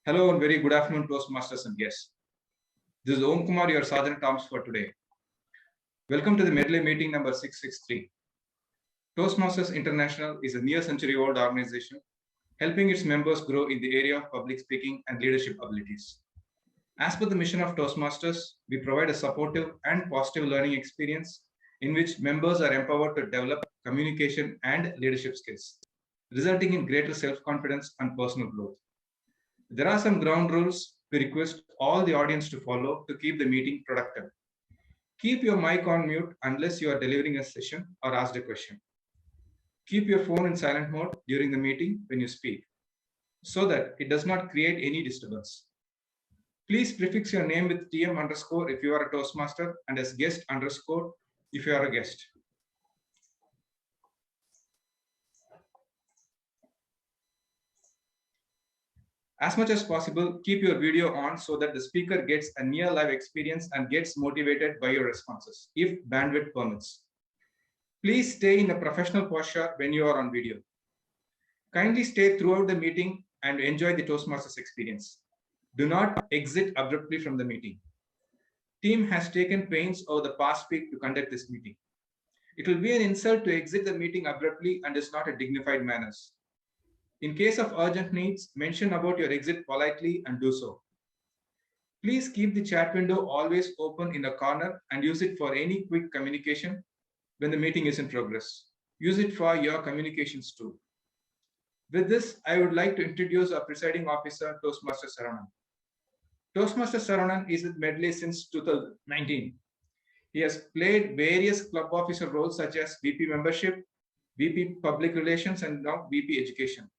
Hello and very good afternoon, Toastmasters and guests. This is Om Kumar, your Sergeant Arms for today. Welcome to the Medley Meeting number 663. Toastmasters International is a near-century-old organization helping its members grow in the area of public speaking and leadership abilities. As per the mission of Toastmasters, we provide a supportive and positive learning experience in which members are empowered to develop communication and leadership skills, resulting in greater self-confidence and personal growth. There are some ground rules we request all the audience to follow to keep the meeting productive. Keep your mic on mute unless you are delivering a session or asked a question. Keep your phone in silent mode during the meeting when you speak, so that it does not create any disturbance. Please prefix your name with TM underscore if you are a Toastmaster and as guest underscore if you are a guest. As much as possible, keep your video on so that the speaker gets a near live experience and gets motivated by your responses, if bandwidth permits. Please stay in a professional posture when you are on video. Kindly stay throughout the meeting and enjoy the Toastmasters experience. Do not exit abruptly from the meeting. Team has taken pains over the past week to conduct this meeting. It will be an insult to exit the meeting abruptly and is not a dignified manners. In case of urgent needs, mention about your exit politely and do so. Please keep the chat window always open in a corner and use it for any quick communication when the meeting is in progress. Use it for your communications too. With this, I would like to introduce our presiding officer, Toastmaster Saranan. Toastmaster Saranan is with Medley since 2019. He has played various club officer roles such as VP membership, VP public relations, and now VP education.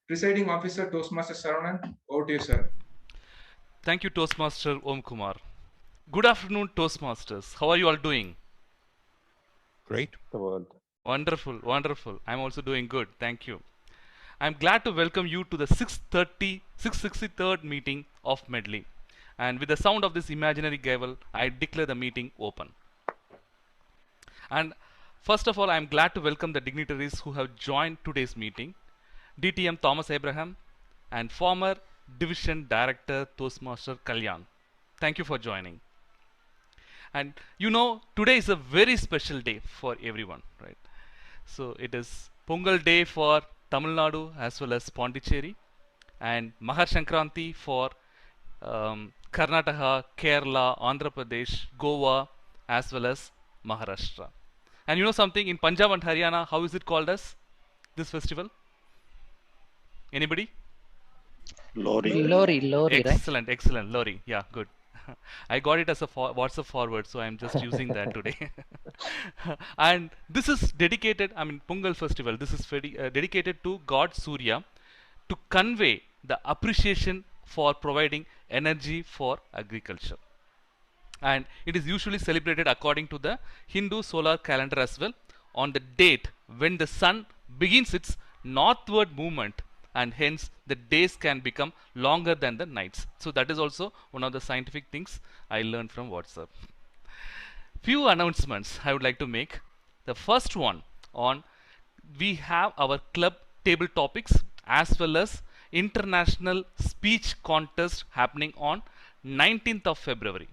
Presiding officer, Toastmaster Saranan, over to you, sir. Thank you, Toastmaster Om Kumar. Good afternoon, Toastmasters. How are you all doing? Great. Wonderful, wonderful. I'm also doing good. Thank you. I'm glad to welcome you to the 663rd meeting of Medley. And with the sound of this imaginary gavel, I declare the meeting open. And first of all, I'm glad to welcome the dignitaries who have joined today's meeting. DTM Thomas Abraham and former Division Director Toastmaster Kalyan. Thank you for joining. And you know, today is a very special day for everyone, right? So it is Pongal Day for Tamil Nadu as well as Pondicherry, and Mahar Sankranti for Karnataka, Kerala, Andhra Pradesh, Goa as well as Maharashtra. And you know something, in Punjab and Haryana, how is it called as this festival? Anybody? Lori. Lori, Excellent, right? Excellent. Lori. Yeah, good. I got it as a WhatsApp forward, so I'm just using that today. And this is dedicated, Pongal festival, this is dedicated to God Surya to convey the appreciation for providing energy for agriculture. And it is usually celebrated according to the Hindu solar calendar as well, on the date when the sun begins its northward movement, and hence the days can become longer than the nights. So that is also one of the scientific things I learned from WhatsApp. Few announcements I would like to make. The first one on, we have our club table topics as well as international speech contest happening on 19th of February.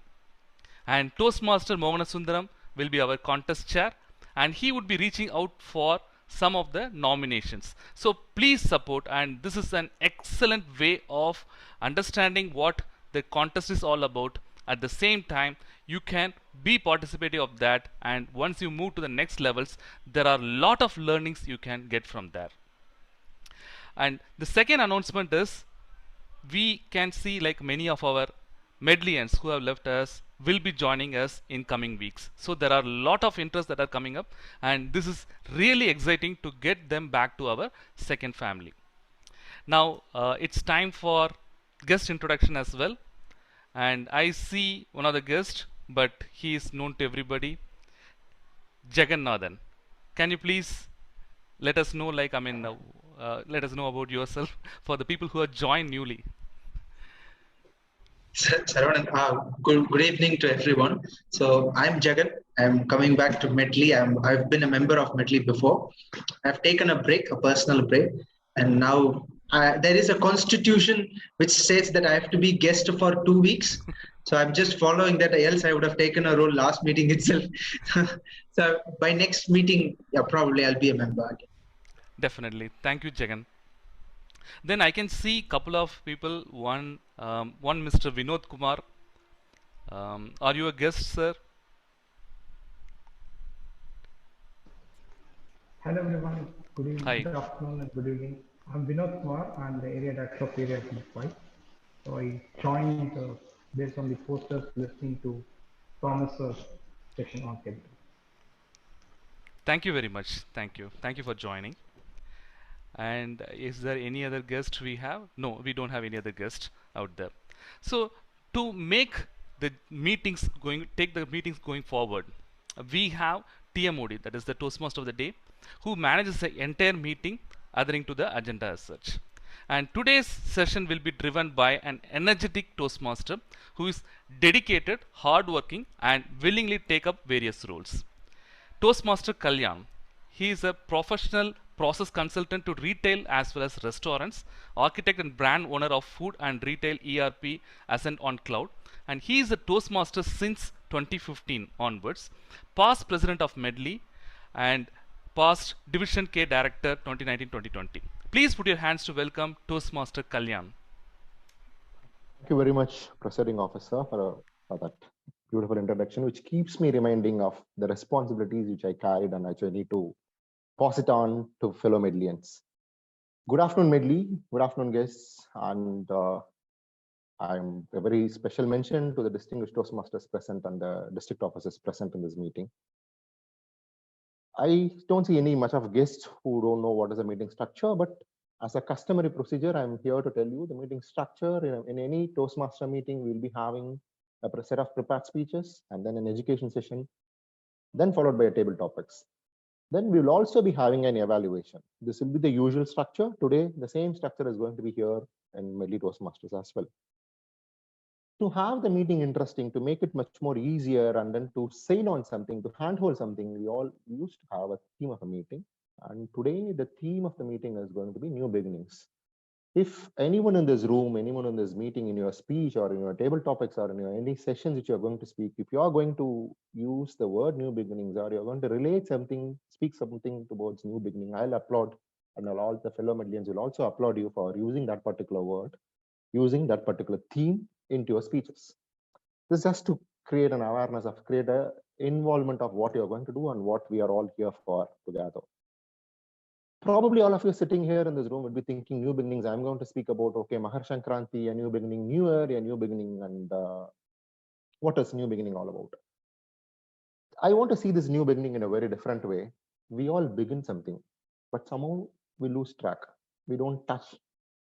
And Toastmaster Mohan Sundaram will be our contest chair, and he would be reaching out for some of the nominations. So please support, and this is an excellent way of understanding what the contest is all about. At the same time, you can be participative of that, and once you move to the next levels, there are a lot of learnings you can get from there. And the second announcement is, we can see like many of our Medleyans who have left us will be joining us in coming weeks. So there are a lot of interests that are coming up, and this is really exciting to get them back to our second family. Now it's time for guest introduction as well, and I see one of the guests, but he is known to everybody, Jagannathan. Can you please let us know, let us know about yourself for the people who have joined newly. Saravanan, good evening to everyone. So I'm Jagan. I'm coming back to Medley. I've been a member of Medley before. I've taken a break, a personal break, and now there is a constitution which states that I have to be guest for 2 weeks. So I'm just following that. Else I would have taken a role last meeting itself. So by next meeting, yeah, probably I'll be a member again. Definitely. Thank you, Jagan. Then I can see couple of people. One Mr. Vinod Kumar. Are you a guest, sir? Hello everyone, good evening, Hi. good afternoon and good evening. I'm Vinod Kumar, I'm the area director of area Mumbai. So I joined based on the posters listening to Thomas's session on capital. Thank you very much. Thank you. Thank you for joining. And is there any other guest we have? No, we don't have any other guest out there. So to make the meetings take the meetings going forward, we have TMOD, that is the Toastmaster of the day, who manages the entire meeting adhering to the agenda as such. And today's session will be driven by an energetic Toastmaster who is dedicated, hardworking, and willingly take up various roles. Toastmaster Kalyan. He is a professional process consultant to retail as well as restaurants, architect and brand owner of food and retail ERP Ascent on Cloud, and he is a Toastmaster since 2015 onwards, past president of Medley and past Division K Director 2019-2020. Please put your hands to welcome Toastmaster Kalyan. Thank you very much, Presiding Officer, for that beautiful introduction, which keeps me reminding of the responsibilities which I carried and which I need to pass it on to fellow Medlians. Good afternoon, Medley. Good afternoon, guests. And I'm a very special mention to the distinguished Toastmasters present and the district officers present in this meeting. I don't see any much of guests who don't know what is a meeting structure, but as a customary procedure, I'm here to tell you the meeting structure. In any Toastmaster meeting, we'll be having a set of prepared speeches and then an education session, then followed by a table topics. Then we will also be having an evaluation. This will be the usual structure. Today, the same structure is going to be here in Medley Toastmasters as well. To have the meeting interesting, to make it much more easier, and then to sail on something, to handhold something, we all used to have a theme of a meeting. And today, the theme of the meeting is going to be new beginnings. If anyone in this room, anyone in this meeting, in your speech or in your table topics or in your any sessions which you're going to speak, if you are going to use the word new beginnings or you're going to relate something, speak something towards new beginning, I'll applaud, and all the fellow Medlians will also applaud you for using that particular word, using that particular theme into your speeches. This is just to create an awareness of, create an involvement of what you're going to do and what we are all here for together. Probably all of you sitting here in this room would be thinking new beginnings. I'm going to speak about, okay, Mahar Shankranti, a new beginning, new year, a new beginning, and what is new beginning all about? I want to see this new beginning in a very different way. We all begin something, but somehow we lose track. We don't touch.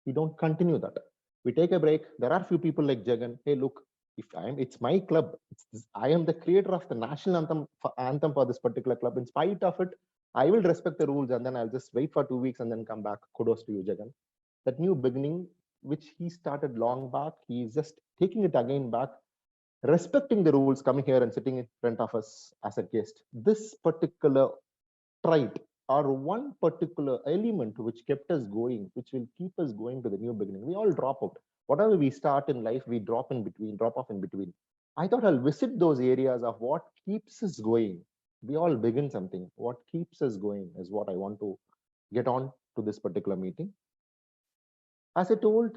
We don't continue that. We take a break. There are few people like Jagan. Hey, look, it's my club. I am the creator of the national anthem for this particular club. In spite of it, I will respect the rules and then I'll just wait for 2 weeks and then come back. Kudos to you, Jagan. That new beginning, which he started long back, he's just taking it again back, respecting the rules, coming here and sitting in front of us as a guest. This particular trait or one particular element which kept us going, which will keep us going to the new beginning. We all drop out. Whatever we start in life, we drop off in between. I thought I'll visit those areas of what keeps us going. We all begin something. What keeps us going is what I want to get on to this particular meeting. As I told,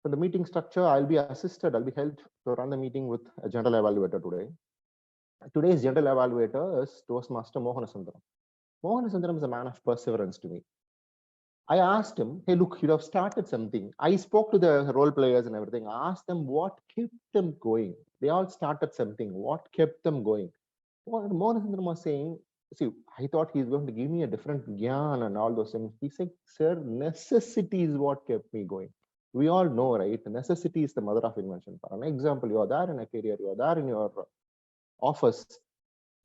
for the meeting structure, I'll be helped to run the meeting with a general evaluator today. Today's general evaluator is Toastmaster Mohanasundram. Mohanasundram is a man of perseverance to me. I asked him, hey, look, you have started something. I spoke to the role players and everything. I asked them what kept them going. They all started something. What kept them going? Mohanasundram was saying, see, I thought he's going to give me a different gyan and all those things. He said, sir, necessity is what kept me going. We all know, right? Necessity is the mother of invention. For an example, you are there in a career, you are there in your office.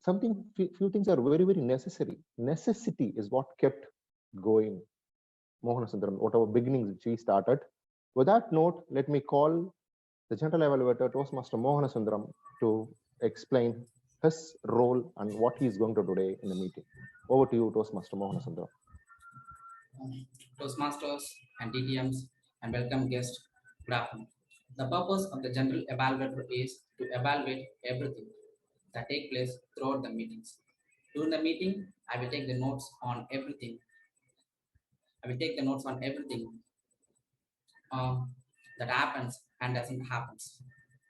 Few things are very, very necessary. Necessity is what kept going Mohanasundram, whatever beginnings which he started. With that note, let me call the general evaluator, Toastmaster Mohanasundram, to explain his role and what he is going to do today in the meeting. Over to you, Toastmaster Mohanasundram. Toastmasters and DTMs and welcome guests. Good afternoon. The purpose of the general evaluator is to evaluate everything that take place throughout the meetings. During the meeting, I will take the notes on everything. That happens and doesn't happens.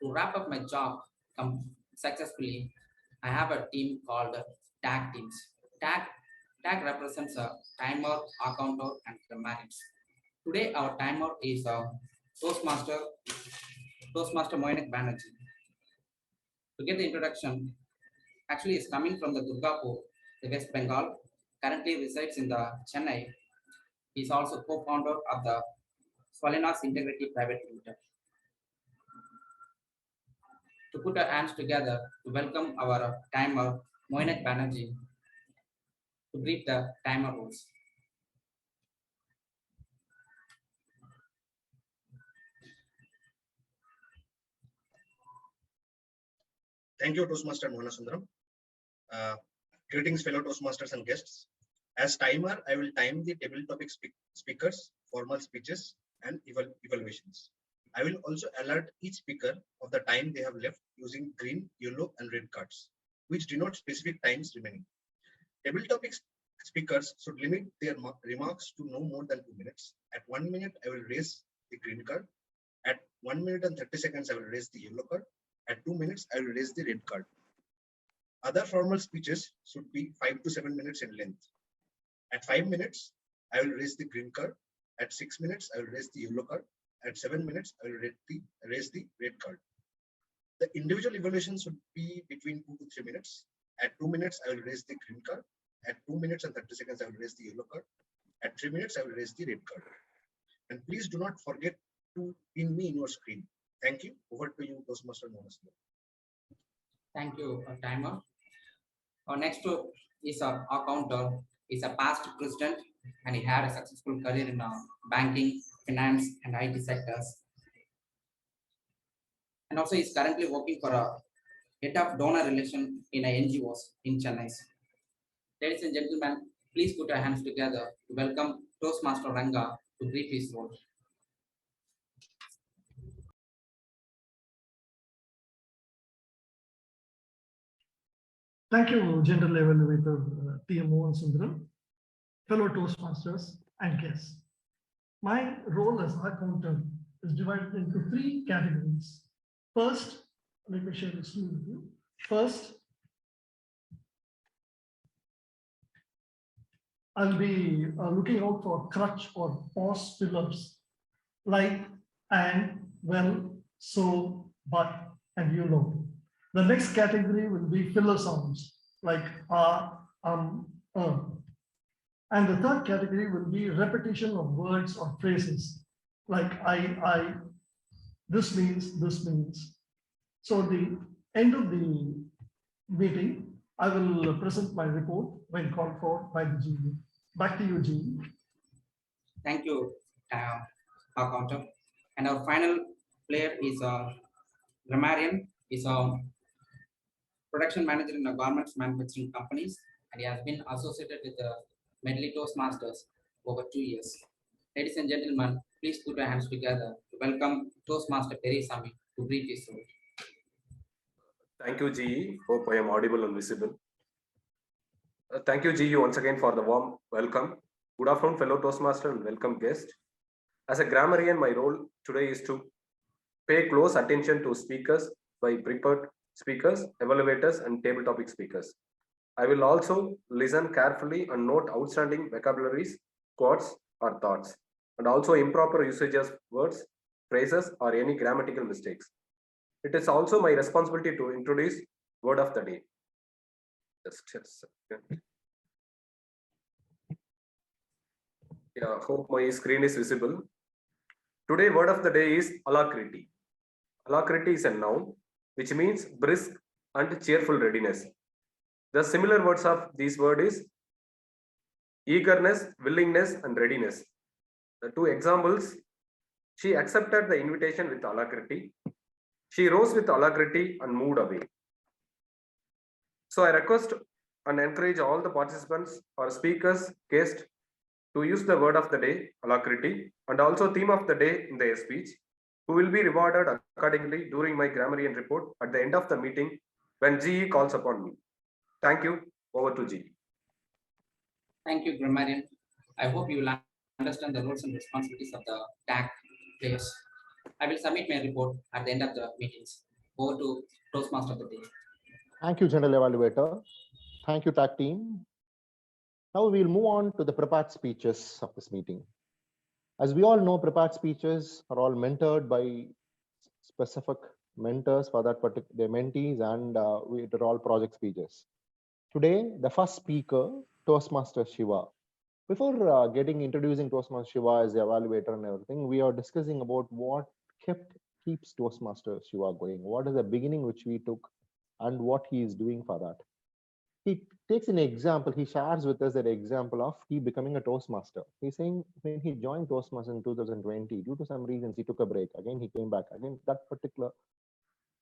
To wrap up my job successfully, I have a team called tag teams. Tag tag represents a timer, accounter, and grammarians. Today, our timer is Toastmaster Moinik Banerjee. To get the introduction, actually is coming from the Durgapur, the West Bengal. Currently resides in the Chennai. He is also co-founder of the Swalinas Integrity Private Limited. To put our hands together to welcome our timer, Moinik Banerjee, to brief the timer rules. Thank you, Toastmaster Mohana Sundaram. Greetings, fellow Toastmasters and guests. As timer, I will time the table topic speakers, formal speeches, and evaluations. I will also alert each speaker of the time they have left using green, yellow, and red cards, which denote specific times remaining. Table topic speakers should limit their remarks to no more than 2 minutes. At 1 minute, I will raise the green card. At 1 minute and 30 seconds, I will raise the yellow card. At 2 minutes, I will raise the red card. Other formal speeches should be 5 to 7 minutes in length. At 5 minutes, I will raise the green card. At 6 minutes, I will raise the yellow card. At 7 minutes, I will raise the red card. The individual evaluation should be between 2 to 3 minutes. At 2 minutes, I will raise the green card. At 2 minutes and 30 seconds, I will raise the yellow card. At 3 minutes, I will raise the red card. And please do not forget to pin me in your screen. Thank you. Over to you, Toastmaster Mohana Sundaram. Thank you, timer. Our next is our accountant. He's a past president and he had a successful career in banking, finance, and IT sectors. And also he's currently working for a head of donor relation in a NGOs in Chennai. Ladies and gentlemen, please put your hands together to welcome Toastmaster Ranga to brief his role. Thank you, General Evaluator TMO and Sundaram, fellow Toastmasters and guests. My role as accountant is divided into 3 categories. First, let me share this with you. First, I'll be looking out for crutch or pause fillers like and, well, so, but, and you know. The next category will be filler sounds like and the third category will be repetition of words or phrases like I, this means, this means. So the end of the meeting, I will present my report when called for by the GE. Back to you, GE. Thank you, accountant. And our final player is grammarian. Is a production manager in the garments manufacturing companies, and he has been associated with the Medley Toastmasters over 2 years. Ladies and gentlemen, please put your hands together to welcome Toastmaster Perisami to brief his role. Thank you, GE. Hope I am audible and visible. Thank you, GE, once again for the warm welcome. Good afternoon, fellow Toastmaster and welcome guest. As a grammarian, my role today is to pay close attention to speakers by prepared speakers, evaluators, and table topic speakers. I will also listen carefully and note outstanding vocabularies, quotes, or thoughts, and also improper usage of words, phrases, or any grammatical mistakes. It is also my responsibility to introduce word of the day. Just a second. Yeah, hope my screen is visible. Today, word of the day is alacrity. Alacrity is a noun, which means brisk and cheerful readiness. The similar words of this word is eagerness, willingness, and readiness. The 2 examples: she accepted the invitation with alacrity. She rose with alacrity and moved away. So I request and encourage all the participants or speakers, guests to use the word of the day, alacrity, and also theme of the day in their speech, who will be rewarded accordingly during my grammarian report at the end of the meeting when GE calls upon me. Thank you. Over to GE. Thank you, grammarian. I hope you will understand the roles and responsibilities of the TAG players. I will submit my report at the end of the meetings. Over to Toastmaster of the day. Thank you, General Evaluator. Thank you, TAG team. Now we'll move on to the prepared speeches of this meeting. As we all know, prepared speeches are all mentored by specific mentors for that particular, their mentees, and they're all project speeches. Today, the first speaker, Toastmaster Shiva. Before introducing Toastmaster Shiva as the evaluator and everything, we are discussing about what keeps Toastmaster Shiva going. What is the beginning which we took and what he is doing for that. He takes an example, he shares with us an example of he becoming a Toastmaster. He's saying when he joined Toastmaster in 2020, due to some reasons, he took a break. Again, he came back. Again, that particular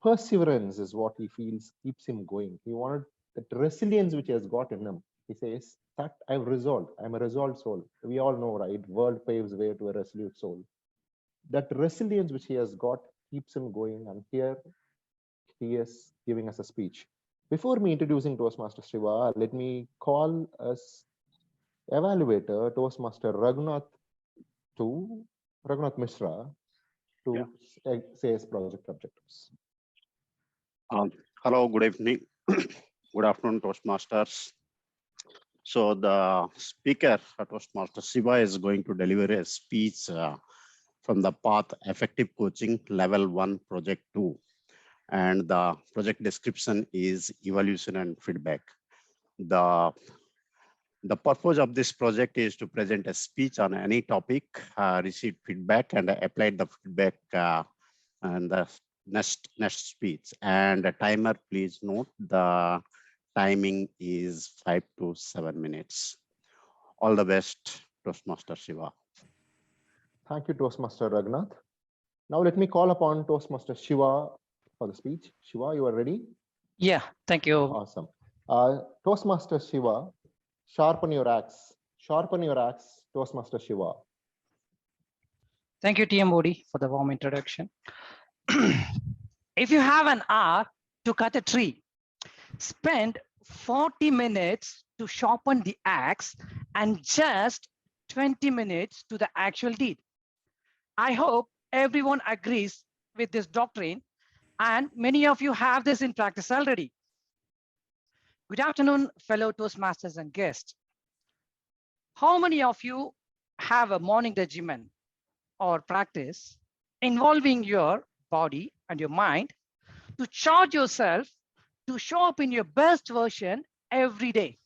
perseverance is what he feels keeps him going. He wanted that resilience which he has got in him. He says that I'm a resolved soul. We all know, right? World paves way to a resolute soul. That resilience which he has got keeps him going. And here he is giving us a speech. Before me introducing Toastmaster Shiva, let me call us evaluator Toastmaster Raghunath Mishra to say his project objectives. Hello, good evening. Good afternoon, Toastmasters. So the speaker, Toastmaster Shiva, is going to deliver a speech from the path Effective Coaching Level 1 Project 2. And the project description is evaluation and feedback. The purpose of this project is to present a speech on any topic, receive feedback, and apply the feedback and the next speech. And the timer, please note the timing is 5 to 7 minutes. All the best, Toastmaster Shiva. Thank you, Toastmaster Raghunath. Now let me call upon Toastmaster Shiva for the speech. Shiva, you are ready? Yeah, thank you. Awesome. Toastmaster Shiva, sharpen your axe. Sharpen your axe, Toastmaster Shiva. Thank you, TM Bodhi, for the warm introduction. If you have an hour to cut a tree, spend 40 minutes to sharpen the axe and just 20 minutes to the actual deed. I hope everyone agrees with this doctrine, and many of you have this in practice already. Good afternoon, fellow Toastmasters and guests. How many of you have a morning regimen or practice involving your body and your mind to charge yourself to show up in your best version every day?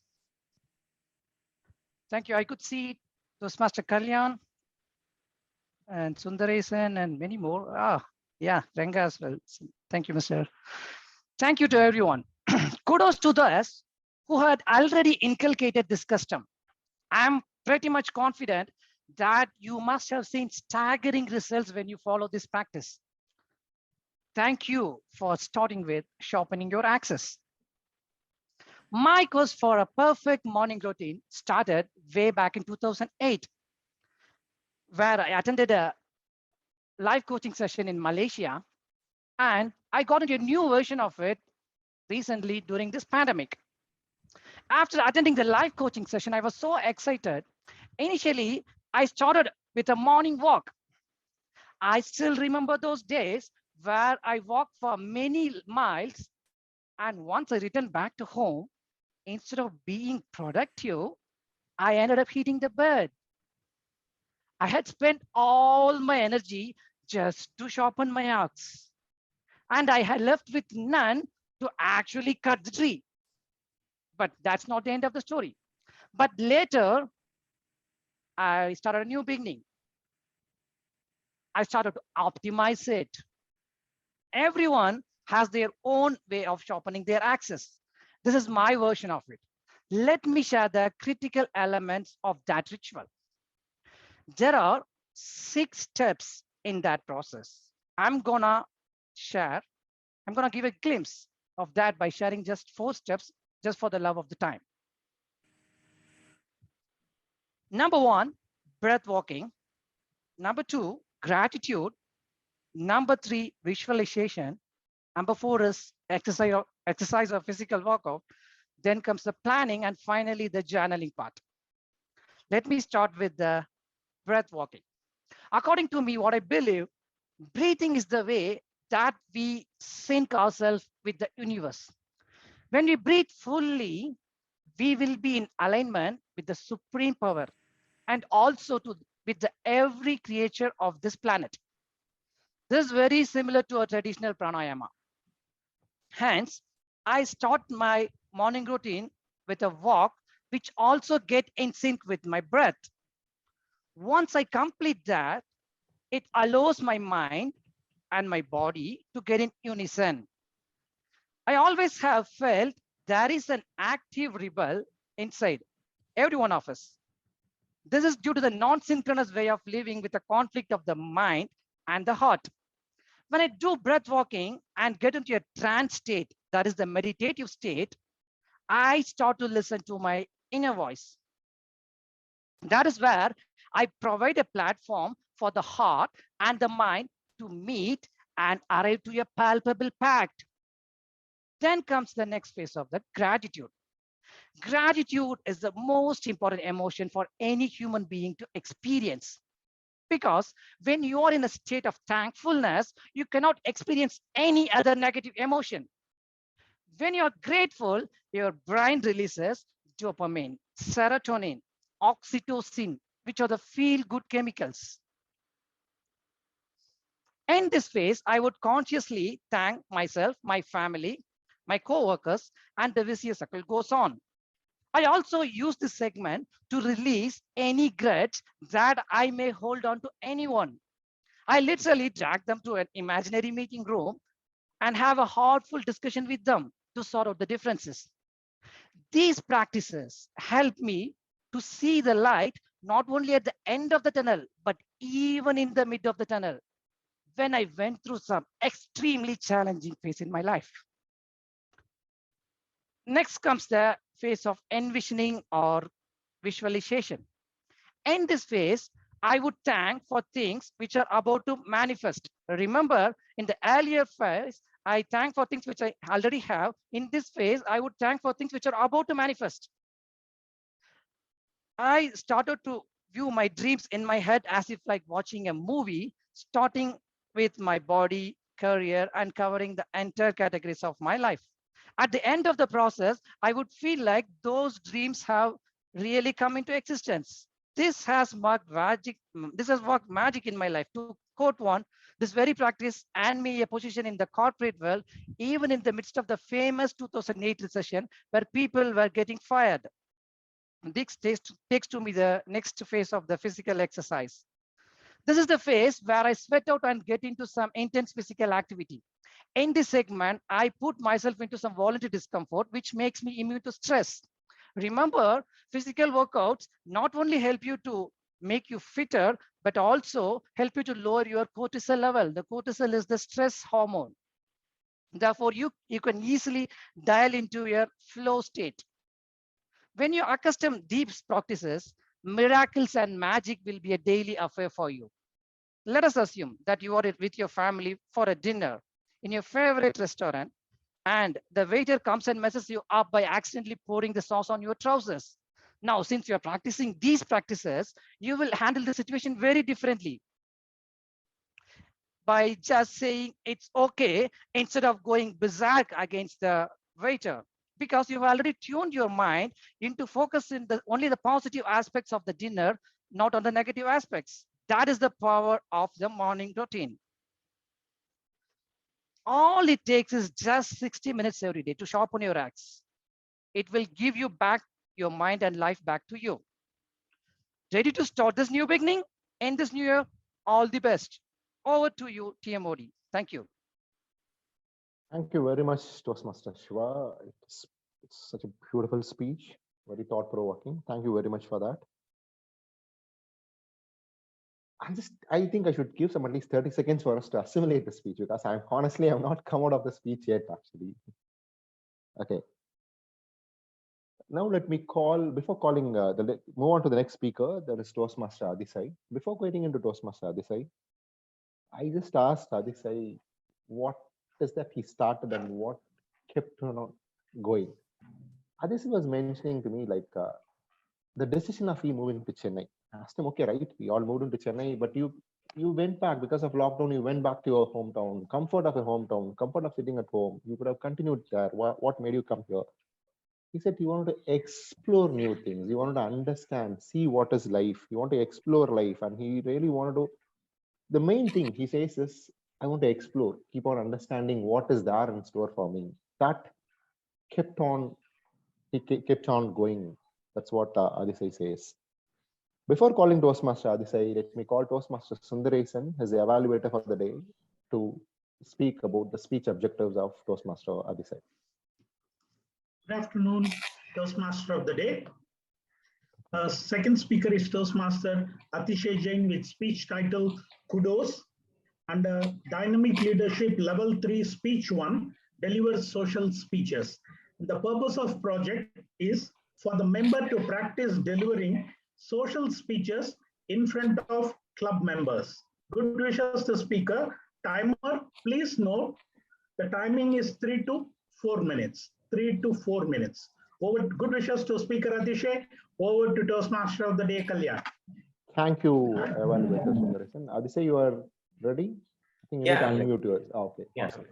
Thank you. I could see Toastmaster Kalyan and Sundaresan and many more. Yeah, Ranga as well. Thank you, Mr. Thank you to everyone. Kudos to those who had already inculcated this custom. I'm pretty much confident that you must have seen staggering results when you follow this practice. Thank you for starting with sharpening your axes. My course for a perfect morning routine started way back in 2008, where I attended a live coaching session in Malaysia, and I got into a new version of it recently during this pandemic. After attending the live coaching session, I was so excited. Initially, I started with a morning walk. I still remember those days where I walked for many miles, and once I returned back to home, instead of being productive, I ended up hitting the bed. I had spent all my energy just to sharpen my axe, and I had left with none to actually cut the tree. But that's not the end of the story. But later, I started a new beginning. I started to optimize it. Everyone has their own way of sharpening their axes. This is my version of it. Let me share the critical elements of that ritual. There are 6 steps in that process. I'm gonna give a glimpse of that by sharing just 4 steps, just for the love of the time. Number 1, breath walking. Number 2, gratitude. Number 3, visualization. Number 4 is exercise or physical workout. Then comes the planning, and finally the journaling part. Let me start with the breath walking. According to me, what I believe, breathing is the way that we sync ourselves with the universe. When we breathe fully, we will be in alignment with the supreme power and also with every creature of this planet. This is very similar to a traditional pranayama. Hence, I start my morning routine with a walk, which also get in sync with my breath. Once I complete that, it allows my mind and my body to get in unison. I always have felt there is an active rebel inside every one of us. This is due to the non-synchronous way of living with the conflict of the mind and the heart. When I do breath walking and get into a trance state, that is the meditative state, I start to listen to my inner voice. That is where I provide a platform for the heart and the mind to meet and arrive to a palpable pact. Then comes the next phase of that, gratitude. Gratitude is the most important emotion for any human being to experience. Because when you are in a state of thankfulness, you cannot experience any other negative emotion. When you're grateful, your brain releases dopamine, serotonin, oxytocin, which are the feel-good chemicals. In this phase, I would consciously thank myself, my family, my co-workers, and the vicious cycle goes on. I also use this segment to release any grudge that I may hold on to anyone. I literally drag them to an imaginary meeting room and have a heartful discussion with them to sort out the differences. These practices help me to see the light not only at the end of the tunnel, but even in the mid of the tunnel when I went through some extremely challenging phase in my life. Next comes the phase of envisioning or visualization. In this phase, I would thank for things which are about to manifest. Remember, in the earlier phase, I thank for things which I already have. In this phase, I would thank for things which are about to manifest. I started to view my dreams in my head as if like watching a movie, starting with my body, career, and covering the entire categories of my life. At the end of the process, I would feel like those dreams have really come into existence. This has worked magic in my life. To quote one, this very practice earned me a position in the corporate world, even in the midst of the famous 2008 recession, where people were getting fired. This takes to me the next phase of the physical exercise. This is the phase where I sweat out and get into some intense physical activity. In this segment, I put myself into some voluntary discomfort, which makes me immune to stress. Remember, physical workouts not only help you to make you fitter, but also help you to lower your cortisol level. The cortisol is the stress hormone. Therefore, you can easily dial into your flow state. When you accustom these practices, miracles and magic will be a daily affair for you. Let us assume that you are with your family for a dinner in your favorite restaurant, and the waiter comes and messes you up by accidentally pouring the sauce on your trousers. Now, since you're practicing these practices, you will handle the situation very differently by just saying it's okay instead of going berserk against the waiter, because you've already tuned your mind into focusing only the positive aspects of the dinner, not on the negative aspects. That is the power of the morning routine. All it takes is just 60 minutes every day to sharpen your axe. It will give you back your mind and life back to you. Ready to start this new beginning? In this new year, all the best. Over to you, TMOD. Thank you. Thank you very much, Toastmaster Shiva. It's such a beautiful speech, very thought-provoking. Thank you very much for that. I think I should give some at least 30 seconds for us to assimilate the speech, because I'm not come out of the speech yet, actually. Okay. Now let me call, before calling, move on to the next speaker, that is Toastmaster Adisai. Before getting into Toastmaster Adisai, I just asked Adisai, what is that he started and what kept on going? Adisai was mentioning to me like the decision of he moving to Chennai. I asked him, okay, right, we all moved into Chennai, but you went back because of lockdown, you went back to your hometown, comfort of your hometown, comfort of sitting at home. You could have continued there. What made you come here? He said you wanted to explore new things. You wanted to understand, see what is life. You want to explore life. And he really wanted to, the main thing he says is, I want to explore, keep on understanding what is there in store for me. That kept on, he kept on going. That's what Adisai says. Before calling Toastmaster Adisai, let me call Toastmaster Sundaresan as the evaluator for the day to speak about the speech objectives of Toastmaster Adisai. Good afternoon, Toastmaster of the day. Second speaker is Toastmaster Atishay Jain with speech title Kudos, and Dynamic Leadership Level 3 Speech 1 delivers social speeches. The purpose of project is for the member to practice delivering social speeches in front of club members. Good wishes to speaker. Timer, please note the timing is 3 to 4 minutes. 3 to 4 minutes. Over, good wishes to Speaker Atishay. Over to Toastmaster of the day, Kalyan. Thank you, Evaluator Sundaresan. Adisai, you are ready? I think you need to unmute yours. Oh, okay. Yeah. Awesome.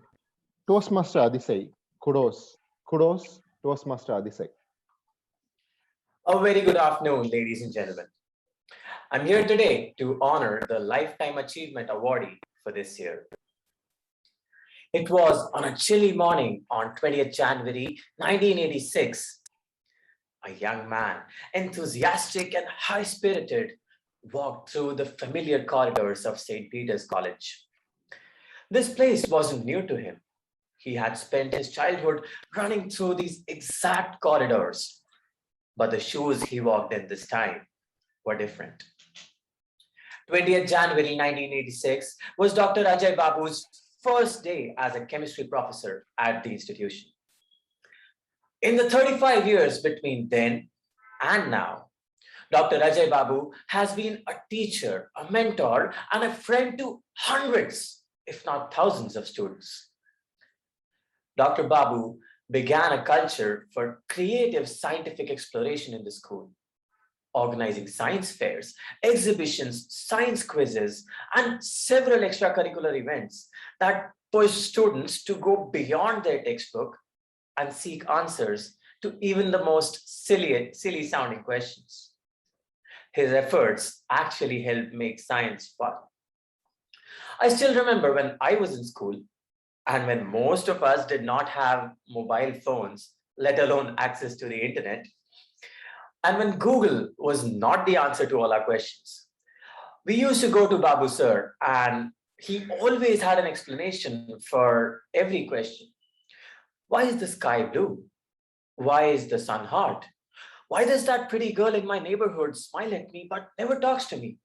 Toastmaster Adisai, kudos. Kudos, Toastmaster Adisai. A very good afternoon, ladies and gentlemen. I'm here today to honor the Lifetime Achievement Awardee for this year. It was on a chilly morning on 20th January 1986. A young man, enthusiastic and high-spirited, walked through the familiar corridors of St. Peter's College. This place wasn't new to him. He had spent his childhood running through these exact corridors, but the shoes he walked in this time were different. 20th January 1986 was Dr. Ajay Babu's first day as a chemistry professor at the institution. In the 35 years between then and now, Dr. Ajay Babu has been a teacher, a mentor, and a friend to hundreds, if not thousands of students. Dr. Babu began a culture for creative scientific exploration in the school, organizing science fairs, exhibitions, science quizzes, and several extracurricular events that push students to go beyond their textbook and seek answers to even the most silly sounding questions. His efforts actually helped make science fun. I still remember when I was in school and when most of us did not have mobile phones, let alone access to the internet, and when Google was not the answer to all our questions. We used to go to Babu sir, and he always had an explanation for every question. Why is the sky blue? Why is the sun hot? Why does that pretty girl in my neighborhood smile at me but never talks to me?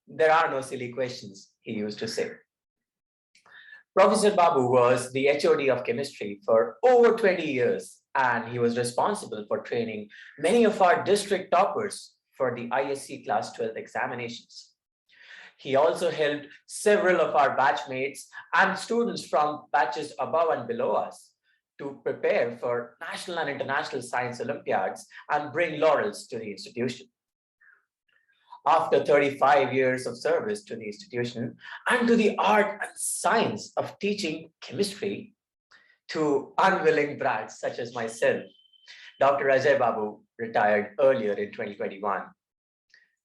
There are no silly questions, he used to say. Professor Babu was the HOD of chemistry for over 20 years, and he was responsible for training many of our district toppers for the ISC Class 12 examinations. He also helped several of our batchmates and students from batches above and below us to prepare for national and international science Olympiads and bring laurels to the institution. After 35 years of service to the institution and to the art and science of teaching chemistry to unwilling brats such as myself, Dr. Ajay Babu retired earlier in 2021.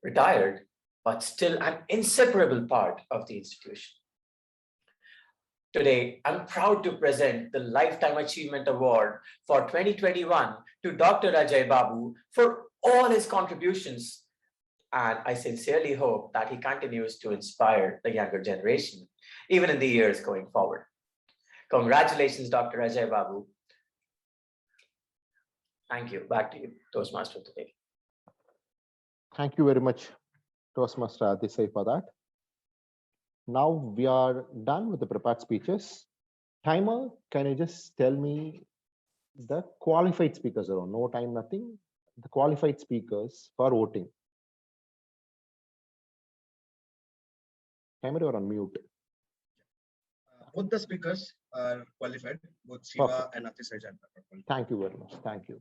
Retired, but still an inseparable part of the institution. Today, I'm proud to present the Lifetime Achievement Award for 2021 to Dr. Ajay Babu for all his contributions. And I sincerely hope that he continues to inspire the younger generation, even in the years going forward. Congratulations, Dr. Ajay Babu. Thank you. Back to you, Toastmaster today. Thank you very much, Toastmaster Adisai, for that. Now we are done with the prepared speeches. Timer, can you just tell me The qualified speakers are on, no time, nothing. The qualified speakers for voting. Camera, you're on mute. Both the speakers are qualified, both Shiva Perfect. and Atisaj are qualified. Thank you very much. Thank you.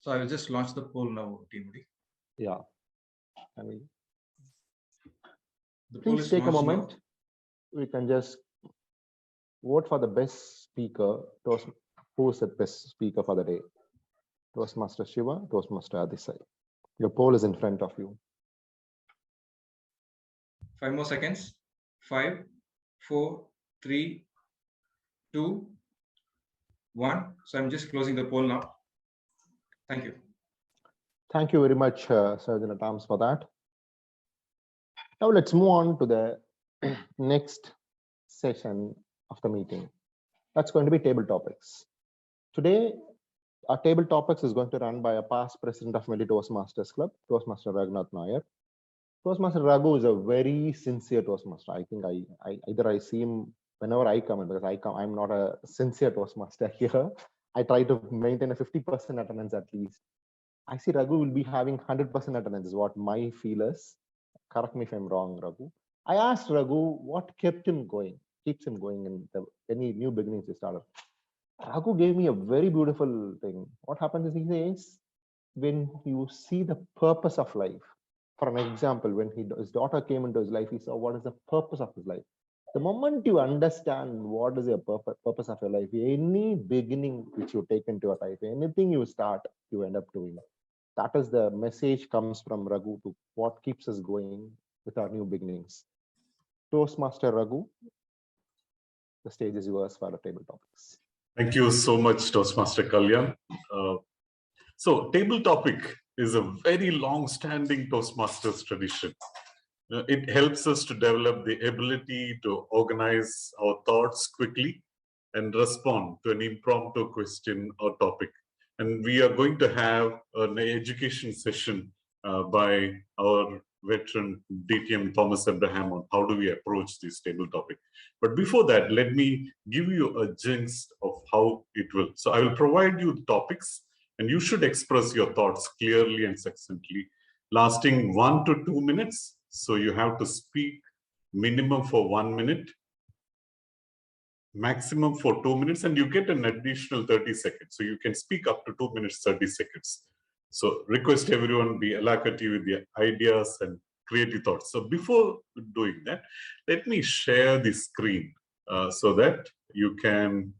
So I will just launch the poll now, Team D. Yeah. I mean, The poll please is take a launched now. moment. We can just vote for the best speaker. Who is the best speaker for the day? Toastmaster Shiva, Toastmaster Adisai. Your poll is in front of you. 5 more seconds. 5, 4, 3, 2, 1. So I'm just closing the poll now. Thank you. Thank you very much, Surgeon at Arms, for that. Now let's move on to the next session of the meeting. That's going to be table topics. Today, our table topics is going to run by a past president of Medley Toastmasters Club, Toastmaster Raghunath Nair. Toastmaster Raghu is a very sincere Toastmaster. I think either I see him whenever I come in, because I'm not a sincere Toastmaster here. I try to maintain a 50% attendance at least. I see Raghu will be having 100% attendance is what my feel is. Correct me if I'm wrong, Raghu. I asked Raghu what keeps him going in any new beginnings he started. Raghu gave me a very beautiful thing. What happens is he says, when you see the purpose of life, for an example, when his daughter came into his life, he saw what is the purpose of his life. The moment you understand what is your purpose of your life, any beginning which you take into your life, anything you start, you end up doing. That is the message comes from Raghu to what keeps us going with our new beginnings. Toastmaster Raghu, the stage is yours for the table topics. Thank you so much, Toastmaster Kalyan. So table topic is a very long-standing Toastmasters tradition. It helps us to develop the ability to organize our thoughts quickly and respond to an impromptu question or topic. And we are going to have an education session by our veteran DTM Thomas Abraham on how do we approach this table topic. But before that, let me give you a gist of how it will. So I will provide you the topics and you should express your thoughts clearly and succinctly, lasting 1 to 2 minutes. So you have to speak minimum for 1 minute, maximum for 2 minutes, and you get an additional 30 seconds. So you can speak up to 2 minutes, 30 seconds. So request everyone be alacrity with the ideas and creative thoughts. So before doing that, let me share the screen so that you can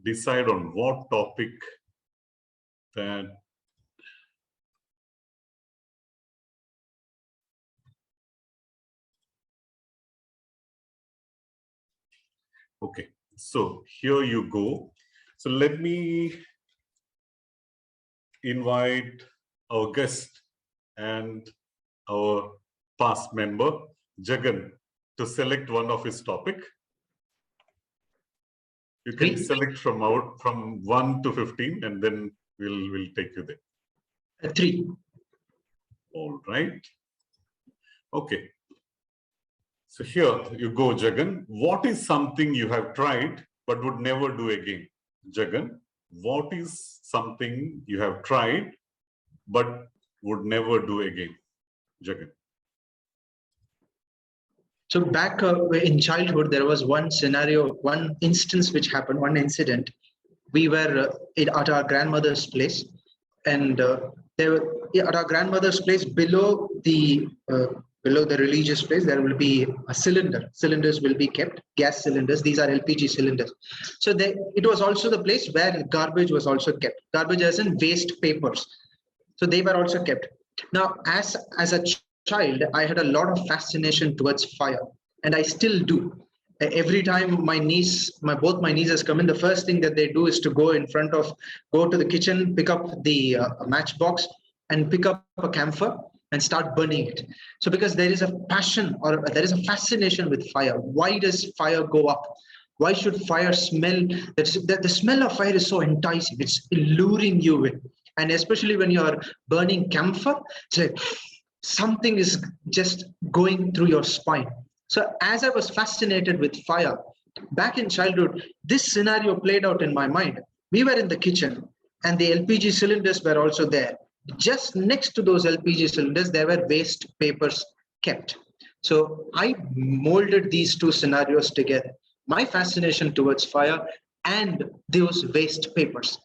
decide on what topic that okay, so here you go. So let me invite our guest and our past member, Jagan, to select one of his topic. You can select from 1 to 15, and then we'll take you there. 3. All right. Okay. So here you go, Jagan. What is something you have tried but would never do again? Jagan, what is something you have tried but would never do again? Jagan. So back in childhood, there was one scenario, one instance which happened, one incident. We were at our grandmother's place, and at our grandmother's place, below the religious place, there will be a cylinder. Cylinders will be kept, gas cylinders. These are LPG cylinders. So it was also the place where garbage was also kept. Garbage as in waste papers. So they were also kept. Now, as a child, I had a lot of fascination towards fire, and I still do. Every time both my nieces come in, the first thing that they do is to go to the kitchen, pick up the matchbox, and pick up a camphor and start burning it. So because there is a passion or there is a fascination with fire. Why does fire go up? Why should fire smell? The smell of fire is so enticing. It's luring you in. And especially when you're burning camphor, it's like something is just going through your spine. So as I was fascinated with fire, back in childhood, this scenario played out in my mind. We were in the kitchen and the LPG cylinders were also there. Just next to those LPG cylinders, there were waste papers kept. So I molded these two scenarios together. My fascination towards fire and those waste papers.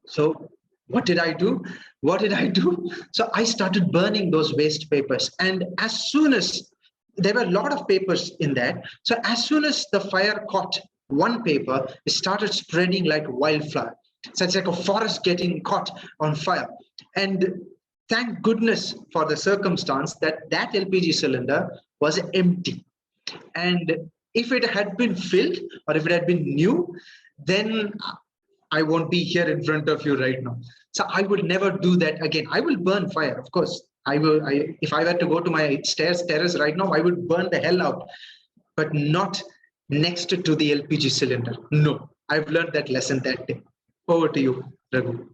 So what did I do? What did I do? So I started burning those waste papers. And as soon as there were a lot of papers in that, so as soon as the fire caught one paper, it started spreading like wildfire. So it's like a forest getting caught on fire. And thank goodness for the circumstance that that LPG cylinder was empty. And if it had been filled or if it had been new, then I won't be here in front of you right now. So I will never do that again. I will burn fire, of course. If I were to go to my terrace right now, I would burn the hell out, but not next to the LPG cylinder. No, I've learned that lesson that day. Over to you, Raghu.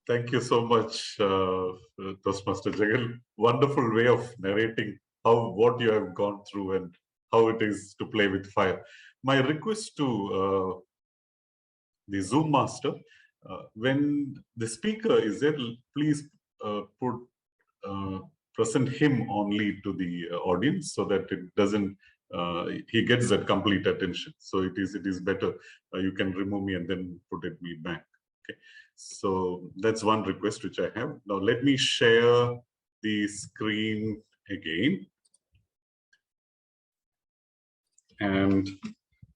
Thank you so much, Toastmaster Jagal. Wonderful way of narrating what you have gone through and how it is to play with fire. My request to the Zoom master, when the speaker is there, please present him only to the audience so that it doesn't he gets that complete attention. So it is better. You can remove me and then put me back. Okay. So that's one request which I have. Now let me share the screen again. And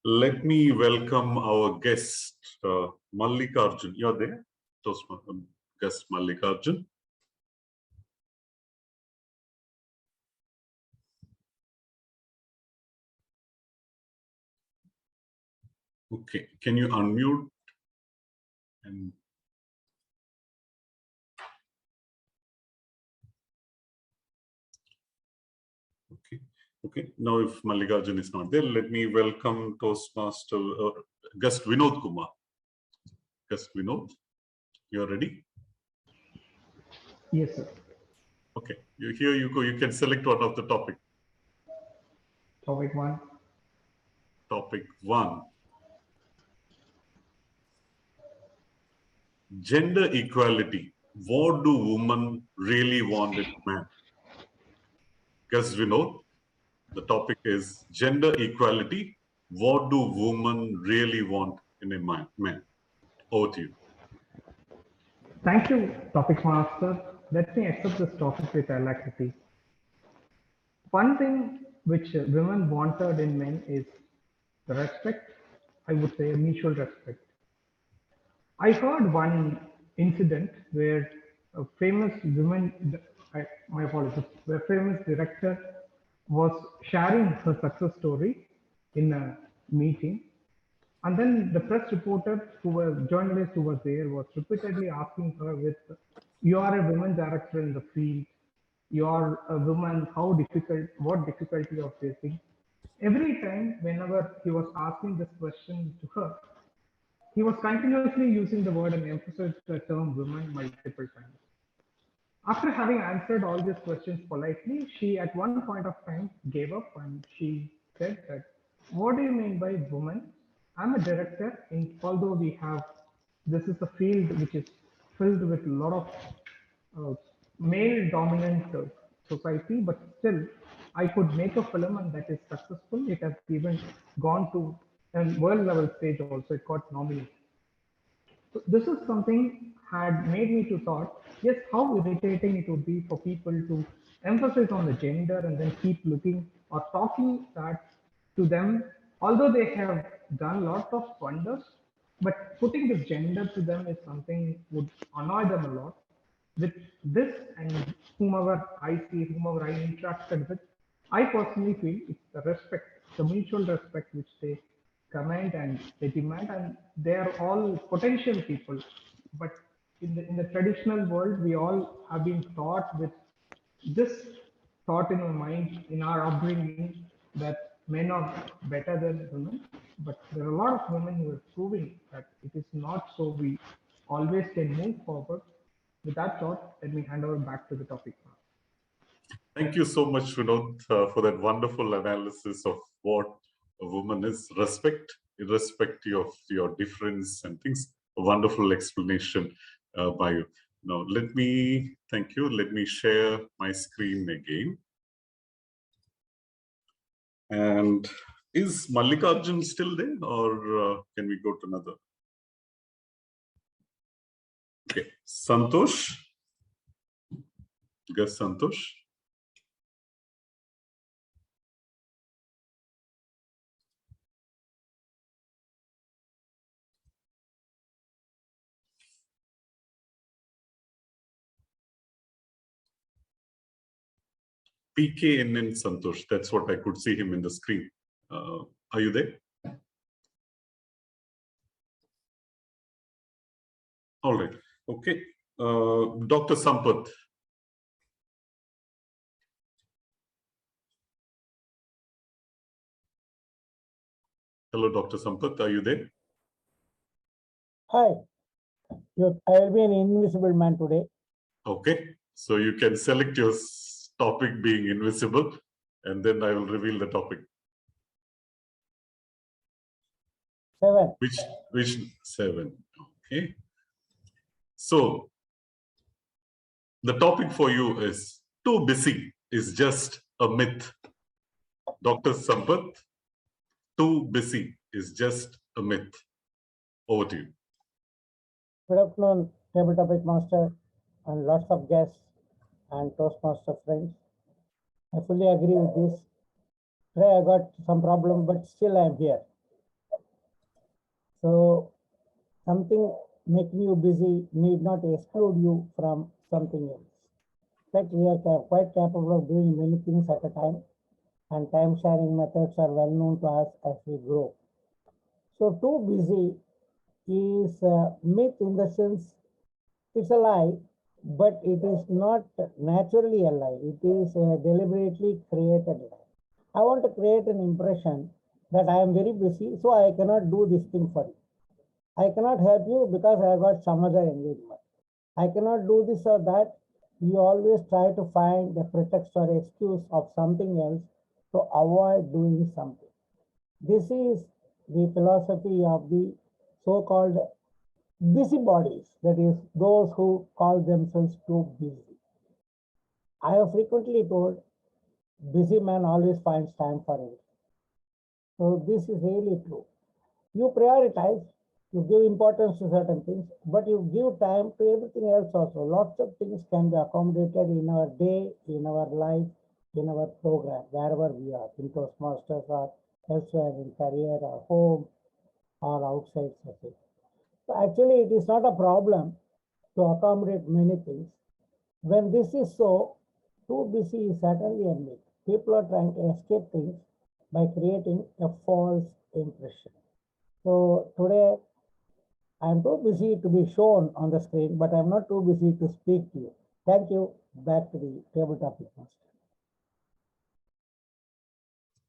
let me welcome our guest, Mallikarjun. You're there? Toastmaster guest Mallikarjun. Okay, can you unmute? And okay. Now if Mallikarjun is not there, let me welcome Toastmaster guest Vinod Kumar. Guest Vinod, you're ready? Yes, sir. Okay, here you go. You can select one of the topic. Topic 1. Topic 1. Gender equality. What do women really want in man? Guess Vinod, the topic is gender equality. What do women really want in a man? Over to you. Thank you, topic master. Let me accept this topic with alacrity. One thing which women wanted in men is the respect, I would say mutual respect. I heard one incident where a famous woman, my apologies, where a famous director was sharing her success story in a meeting. And then the press reporter journalist who was there was repeatedly asking her you are a woman director in the field, you are a woman, what difficulty of facing? Every time, whenever he was asking this question to her, he was continuously using the word and emphasized the term woman multiple times. After having answered all these questions politely, she at one point of time gave up and she said that, what do you mean by woman? I'm a director, although this is a field which is filled with a lot of male dominant society, but still I could make a film and that is successful. It has even gone to a world level stage also, it got nominated. So this is something had made me to thought, yes, how irritating it would be for people to emphasize on the gender and then keep looking or talking that to them, although they have done lots of wonders, but putting the gender to them is something would annoy them a lot. With this and whomever I see, whomever I interacted with, I personally feel it's the respect, the mutual respect which they command and they demand, and they are all potential people. But in the traditional world, we all have been taught with this thought in our mind, in our upbringing, that men are better than women. But there are a lot of women who are proving that it is not so. We always can move forward. With that thought, let me hand over back to the topic now. Thank you so much, Vinod, for that wonderful analysis of what a woman is respect, irrespective of your difference and things. A wonderful explanation by you. Now, thank you. Let me share my screen again. And is Mallikarjun still there, or can we go to another? Okay, Santosh. Guess Santosh. PKNN Santosh. That's what I could see him in the screen. Are you there? All right. Okay. Dr. Sampath. Hello, Dr. Sampath. Are you there? Hi. I will be an invisible man today. Okay. So you can select your topic being invisible, and then I will reveal the topic. 7. Which 7? Okay. So the topic for you is too busy is just a myth. Dr. Sampath, too busy is just a myth. Over to you. Good afternoon, table topic master and lots of guests and Toastmaster friends. I fully agree with this. Today I got some problem, but still I am here. So something making you busy need not exclude you from something else. In fact, we are quite capable of doing many things at a time, and time sharing methods are well known to us as we grow. So too busy is a myth in the sense it's a lie, but it is not naturally a lie. It is a deliberately created lie. I want to create an impression that I am very busy, so I cannot do this thing for you. I cannot help you because I have got some other engagement. I cannot do this or that. You always try to find a pretext or excuse of something else to avoid doing something. This is the philosophy of the so-called busybodies, that is, those who call themselves too busy. I have frequently told, busy man always finds time for it. So this is really true. You prioritize, you give importance to certain things, but you give time to everything else also. Lots of things can be accommodated in our day, in our life, in our program, wherever we are, in Toastmasters or elsewhere in career or home or outside society. So actually, it is not a problem to accommodate many things. When this is so, too busy is certainly a myth. People are trying to escape things by creating a false impression. So today, I'm too busy to be shown on the screen, but I'm not too busy to speak to you. Thank you. Back to the table topic master.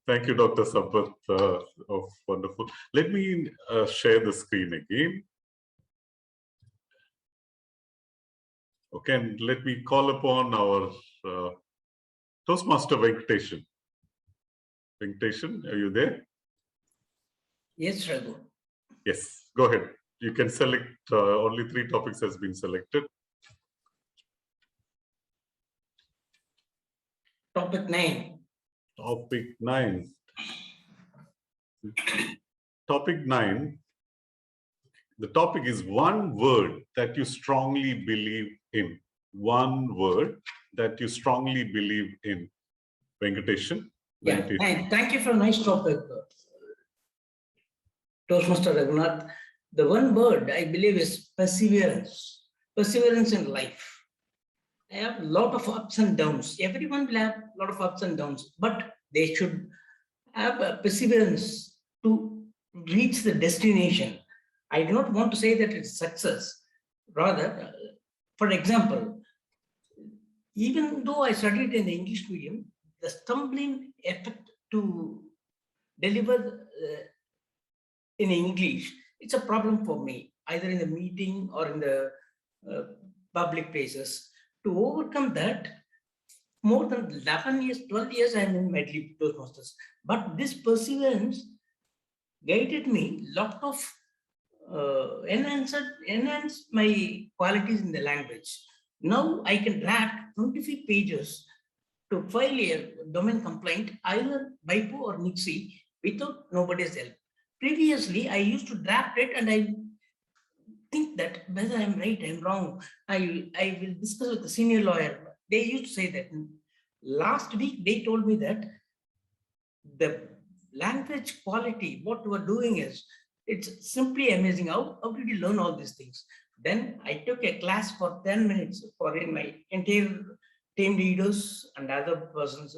Thank you, Dr. Sampath. Wonderful. Let me share the screen again. Okay, and let me call upon our Toastmaster Venkateshan. Venkateshan, are you there? Yes, Raghu. Yes, go ahead. You can select, only 3 topics has been selected. Topic 9. Topic 9. Topic 9. The topic is one word that you strongly believe in. One word that you strongly believe in. Venkateshan. Yeah, and thank you for a nice topic, Toastmaster Raghunath. The one word I believe is perseverance. Perseverance in life. I have a lot of ups and downs. Everyone will have a lot of ups and downs, but they should have a perseverance to reach the destination. I do not want to say that it's success. Rather, for example, even though I studied in the English medium, the stumbling effect to deliver in English, it's a problem for me, either in the meeting or in the public places. To overcome that, more than 11 years, 12 years, I am in Medley Toastmasters. But this perseverance guided me lot of enhanced my qualities in the language. Now I can draft 25 pages to file a domain complaint either by PO or Nixie without nobody's help. Previously, I used to draft it and I think that whether I'm right, I'm wrong. I will discuss with the senior lawyer. They used to say that. Last week, they told me that the language quality, what we're doing is, it's simply amazing. How did you learn all these things? Then I took a class for 10 minutes for in my entire team leaders and other persons,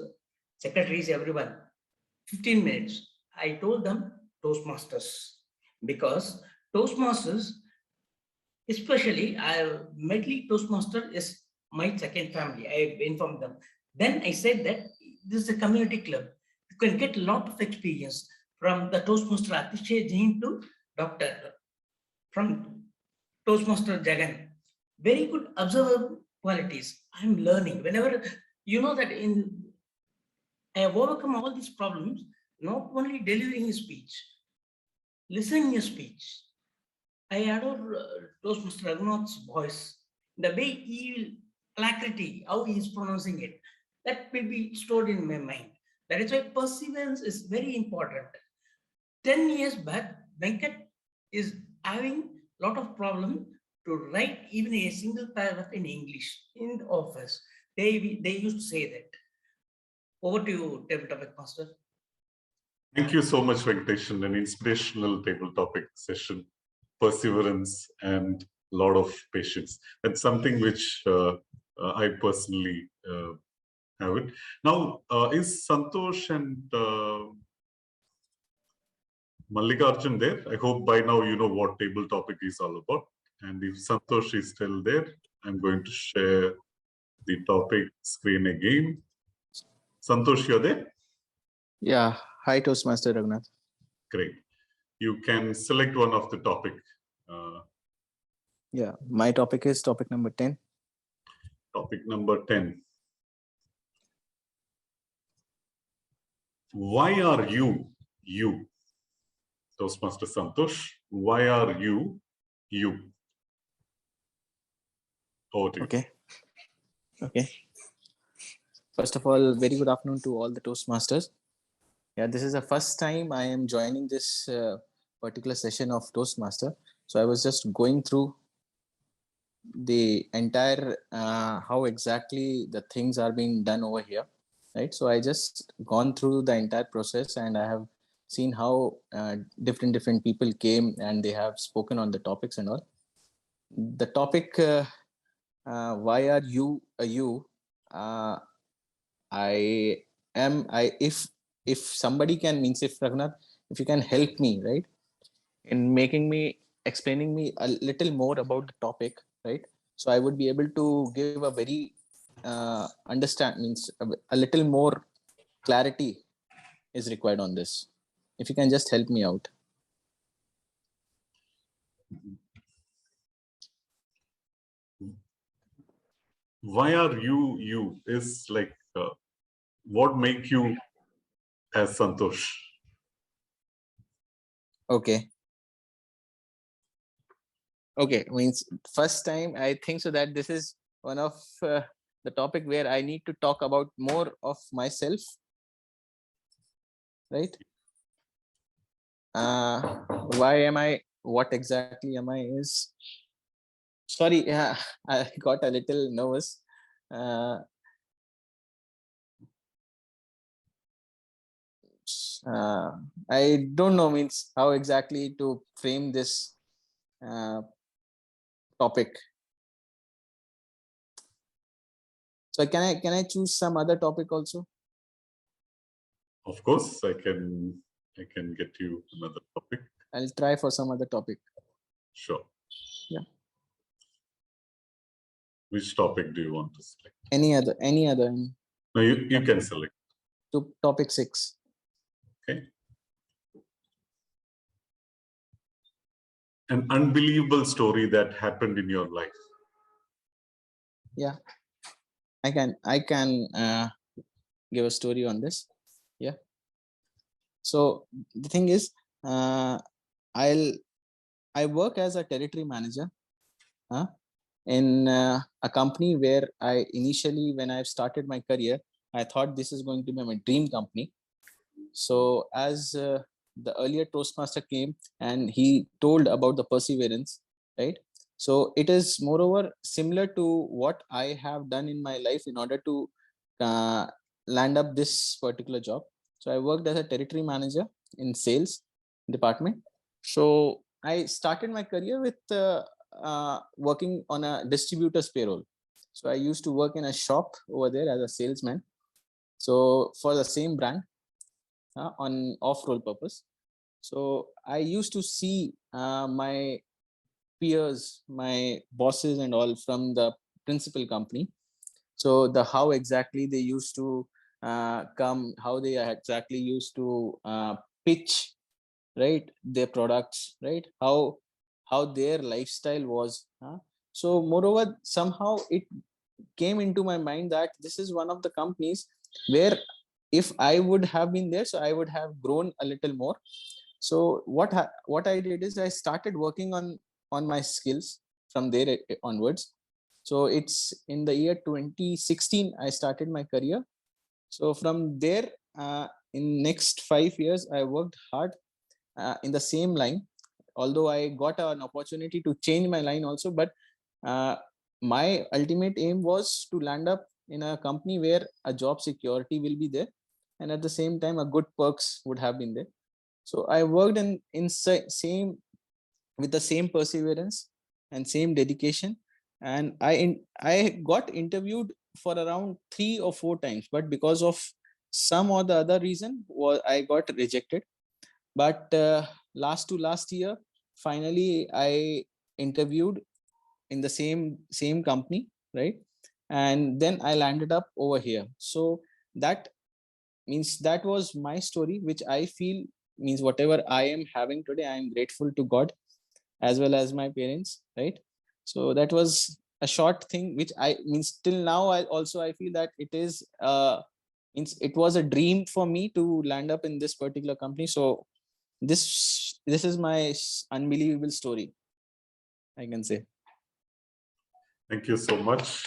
secretaries, everyone. 15 minutes. I told them Toastmasters, because Toastmasters, especially Medley Toastmaster is my second family. I informed them. Then I said that this is a community club. You can get a lot of experience from the Toastmaster Atishay Jain to Dr. from Toastmaster Jagan. Very good observer qualities. I'm learning. Whenever you know that I have overcome all these problems, not only delivering a speech, listening a speech. I adore Toastmaster Raghunath's voice, the way he alacrity, how he is pronouncing it, that will be stored in my mind. That is why perseverance is very important. 10 years back, Venkat is having a lot of problem to write even a single paragraph in English in the office. They used to say that. Over to you, table topic master. Thank you so much, Venkateshan. An inspirational table topic session, perseverance and a lot of patience. That's something which I personally have it. Now, is Santosh and Mallikarjun there? I hope by now you know what table topic is all about. And if Santosh is still there, I'm going to share the topic screen again. Santosh, you're there? Yeah. Hi, Toastmaster Raghunath. Great. You can select one of the topic. Yeah, my topic is topic number 10. Topic number 10. Why are you? Toastmaster Santosh, why are you? Okay. First of all, very good afternoon to all the Toastmasters. Yeah, this is the first time I am joining this particular session of Toastmaster. So I was just going through the entire how exactly the things are being done over here, right? So I just gone through the entire process and I have seen how different people came and they have spoken on the topics and all. The topic, why are you a you? If somebody can, means if Raghunath, if you can help me, right, in explaining me a little more about the topic, right? So I would be able to give a very a little more clarity is required on this. If you can just help me out. Why are you is like what make you as Santosh? Okay, means first time I think so that this is one of the topic where I need to talk about more of myself, right? Why am I, what exactly am I is, sorry, yeah, I got a little nervous. I don't know, means how exactly to frame this topic. So can I choose some other topic also? Of course, I can get you another topic. I'll try for some other topic. Sure. Yeah. Which topic do you want to select? Any other. No, you can select. To topic 6. Okay. An unbelievable story that happened in your life. Yeah, I can give a story on this. Yeah. So the thing is, I work as a territory manager in a company where I initially, when I started my career, I thought this is going to be my dream company. So as the earlier Toastmaster came and he told about the perseverance, right? So it is moreover similar to what I have done in my life in order to land up this particular job. So I worked as a territory manager in sales department. So I started my career with working on a distributor's payroll. So I used to work in a shop over there as a salesman. So for the same brand on off-roll purpose. So I used to see my peers, my bosses and all from the principal company. So the how exactly they used to come, how they exactly used to pitch, right, their products, right, how their lifestyle was. So moreover, somehow it came into my mind that this is one of the companies where if I would have been there, so I would have grown a little more. So what I did is I started working on my skills from there onwards. So it's in the year 2016 I started my career. So from there, in next 5 years, I worked hard in the same line. Although I got an opportunity to change my line also, but my ultimate aim was to land up in a company where a job security will be there, and at the same time, a good perks would have been there. So I worked in same with the same perseverance and same dedication, and I got interviewed for around 3 or 4 times, but because of some or the other reason, I got rejected. But last year, finally I interviewed in the same company, right? And then I landed up over here. So that means that was my story, which I feel means whatever I am having today, I am grateful to God as well as my parents, right? So that was a short thing, which I means till now I feel that it is means it was a dream for me to land up in this particular company. So this is my unbelievable story, I can say. Thank you so much.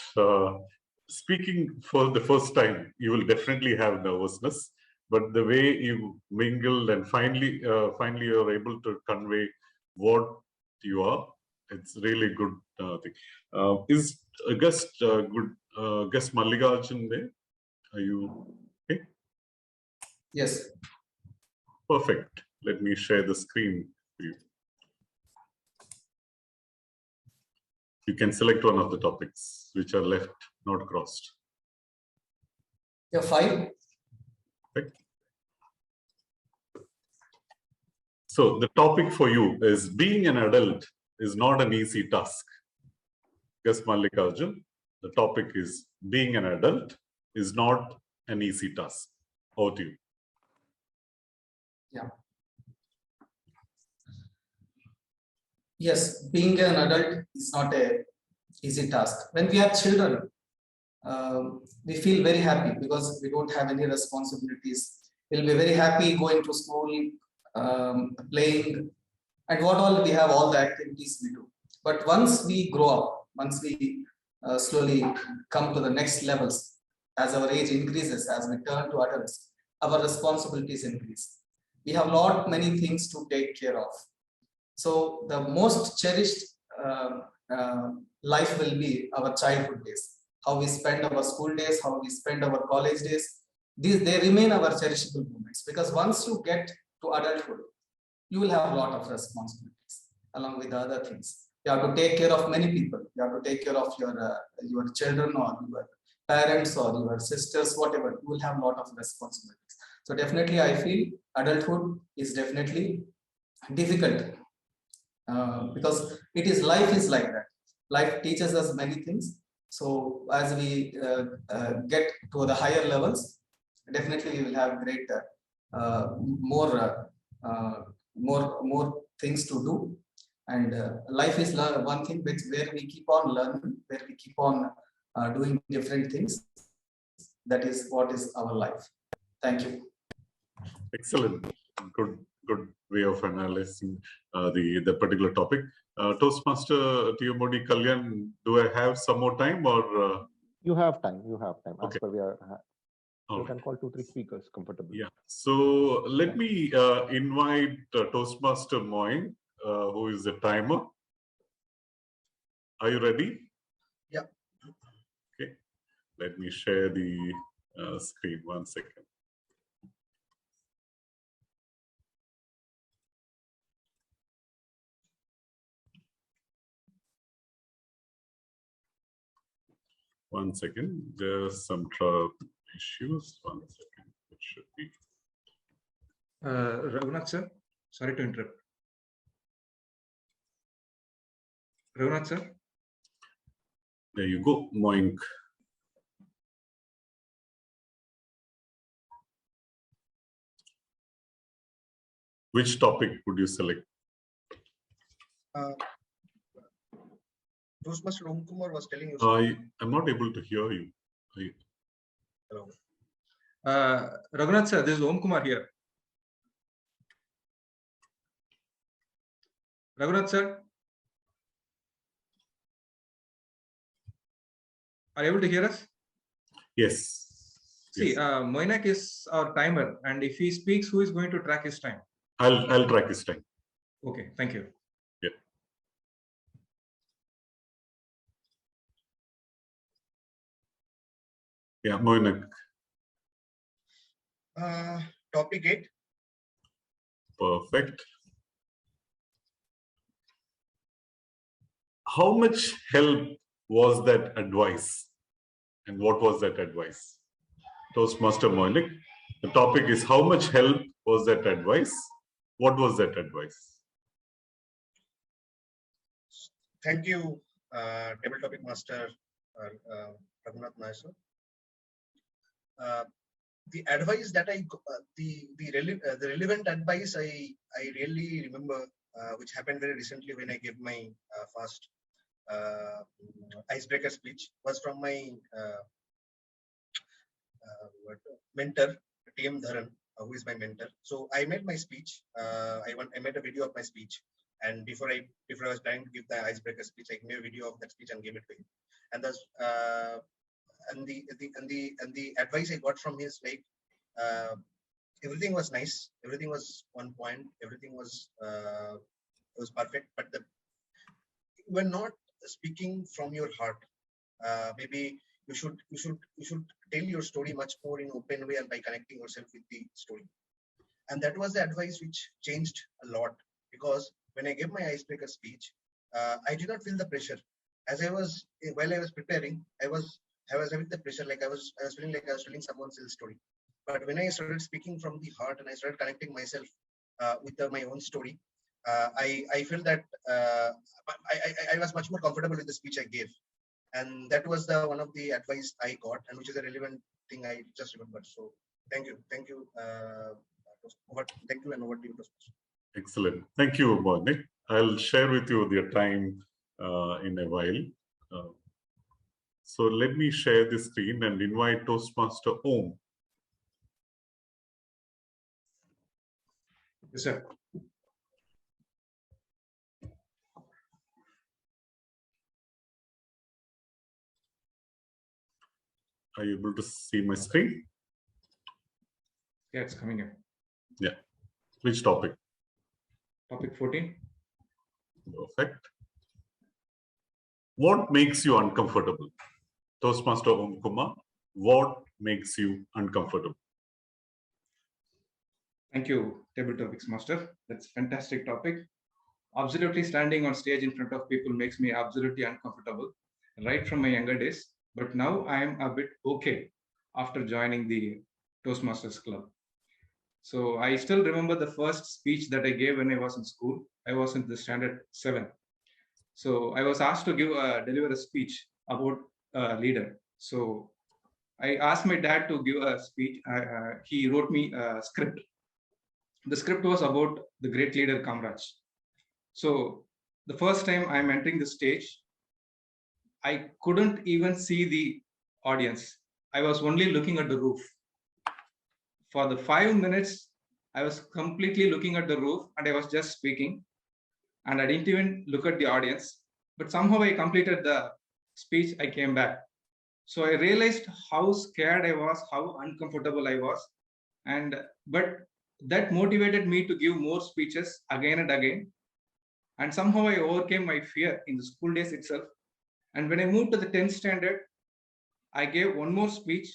Speaking for the first time, you will definitely have nervousness, but the way you mingled and finally you are able to convey what you are, it's really good thing. Is a guest guest Mallikarjun there? Are you okay? Yes. Perfect. Let me share the screen for you. You can select one of the topics which are left, not crossed. Yeah, 5. Okay. So the topic for you is being an adult is not an easy task. Yes, Mallikarjun, the topic is being an adult is not an easy task. Over to you. Yeah. Yes, being an adult is not a easy task. When we are children, we feel very happy because we don't have any responsibilities. We'll be very happy going to school, playing, and what all we have, all the activities we do. But once we grow up, once we slowly come to the next levels, as our age increases, as we turn to adults, our responsibilities increase. We have many things to take care of. So the most cherished life will be our childhood days. How we spend our school days, how we spend our college days. They remain our cherishable moments, because once you get to adulthood, you will have a lot of responsibilities along with the other things. You have to take care of many people. You have to take care of your children or your parents or your sisters, whatever. You will have a lot of responsibilities. So definitely, I feel adulthood is definitely difficult because life is like that. Life teaches us many things. So as we get to the higher levels, definitely we will have great more things to do. And life is one thing where we keep on learning, where we keep on doing different things. That is what is our life. Thank you. Excellent. Good. good way of analyzing the particular topic. Toastmaster Tiyamodi Kalyan, do I have some more time or? You have time. You have time. Okay. As per we are, you All can right. call 2-3 speakers comfortably. Yeah. So let me invite Toastmaster Moin, who is the timer. Are you ready? Yeah. Okay. Let me share the screen. 1 second. One second. There's some issues. 1 second. It should be. Raghunath sir, sorry to interrupt. Raghunath sir. There you go, Moink. Which topic would you select? Toastmaster Om Kumar was telling you. I'm not able to hear you. Hello. Raghunath sir, this is Om Kumar here. Raghunath sir, are you able to hear us? Yes. See, Moinak is our timer, and if he speaks, who is going to track his time? I'll track his time. Okay, thank you. Yeah. Yeah, Moinak. Topic 8. Perfect. How much help was that advice? And what was that advice? Toastmaster Moinik. The topic is how much help was that advice? What was that advice? Thank you, table topic master Raghunath Nair. The advice that I the relevant advice I really remember, which happened very recently when I gave my first icebreaker speech, was from my mentor TM Dharan, who is my mentor. So I made my speech. I made a video of my speech, and before I was planning to give the icebreaker speech, I made a video of that speech and gave it to him. And that's and the advice I got from his, like, everything was nice, everything was on point, everything was perfect, but you were not speaking from your heart. Maybe you should tell your story much more in open way and by connecting yourself with the story. And that was the advice which changed a lot, because when I gave my icebreaker speech, I did not feel the pressure. While I was preparing, I was having the pressure, like I was feeling like I was telling someone else's story. But when I started speaking from the heart and I started connecting myself with my own story, I felt that I was much more comfortable with the speech I gave. And that was one of the advice I got, and which is a relevant thing I just remembered. So thank you, and over to you, Toastmaster. Excellent. Thank you, Moinik. I'll share with you your time in a while. So let me share the screen and invite Toastmaster Om. Yes, sir. Are you able to see my screen? Yeah, it's coming in. Yeah. Which topic? Topic 14. Perfect. What makes you uncomfortable? Toastmaster Om Kumar, what makes you uncomfortable? Thank you, Table Topics Master. That's a fantastic topic. Absolutely, standing on stage in front of people makes me absolutely uncomfortable, right from my younger days. But now I am a bit okay after joining the Toastmasters Club. So I still remember the first speech that I gave when I was in school. I was in the standard 7. So I was asked to deliver a speech about a leader. So I asked my dad to give a speech. He wrote me a script. The script was about the great leader Kamraj. So the first time I'm entering the stage, I couldn't even see the audience. I was only looking at the roof. For the 5 minutes, I was completely looking at the roof and I was just speaking. And I didn't even look at the audience. But somehow I completed the speech. I came back. So I realized how scared I was, how uncomfortable I was. But that motivated me to give more speeches again and again. And somehow I overcame my fear in the school days itself. And when I moved to the 10th standard, I gave one more speech,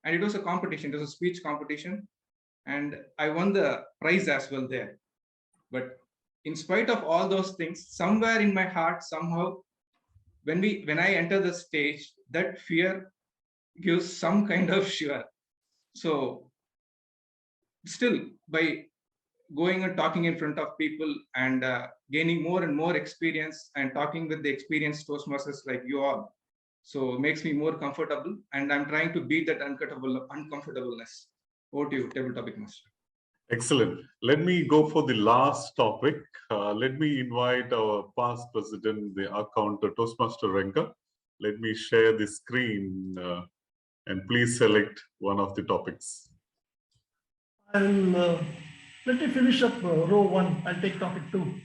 and it was a competition. It was a speech competition, and I won the prize as well there. But in spite of all those things, somewhere in my heart, somehow, when I enter the stage, that fear gives some kind of shiver. So still, by going and talking in front of people and gaining more and more experience and talking with the experienced Toastmasters like you all, so makes me more comfortable, and I'm trying to beat that uncomfortableness. Over to you, table topic master. Excellent. Let me go for the last topic. Let me invite our past president, the accountant Toastmaster Renka. Let me share the screen and please select one of the topics. I'll let me finish up row 1. I'll take topic 2.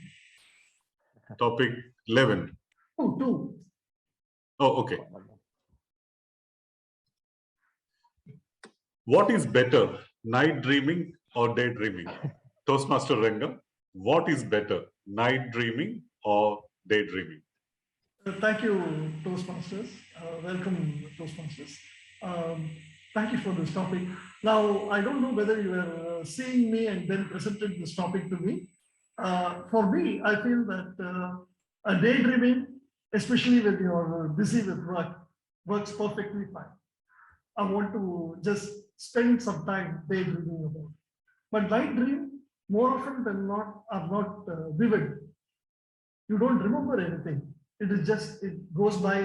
Topic 11. Oh, 2. Oh, okay. What is better, night dreaming or daydreaming? Toastmaster Renga, what is better, night dreaming or daydreaming? Thank you, Toastmasters. Welcome, Toastmasters. Thank you for this topic. Now, I don't know whether you are seeing me and then presented this topic to me. For me, I feel that daydreaming, especially when you're busy with work, works perfectly fine. I want to just spend some time daydreaming about it. But night dream, more often than not, are not vivid. You don't remember anything. It is just, it goes by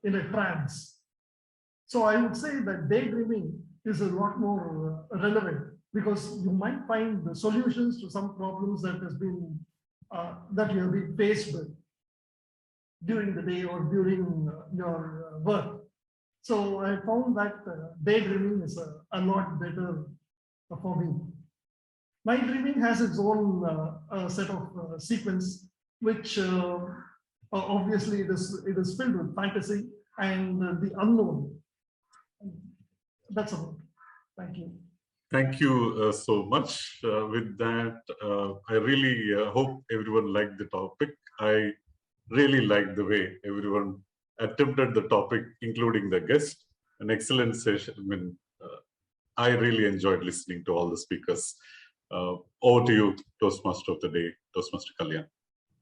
in a trance. So I would say that daydreaming is a lot more relevant because you might find the solutions to some problems that has been that you have been faced with during the day or during your work. So I found that daydreaming is a lot better for me. Night dreaming has its own set of sequence, which obviously it is filled with fantasy and the unknown. That's all. Thank you. Thank you so much. With that, I really hope everyone liked the topic. I really liked the way everyone attempted the topic, including the guest. An excellent session. I mean, I really enjoyed listening to all the speakers. Over to you, Toastmaster of the day, Toastmaster Kalyan.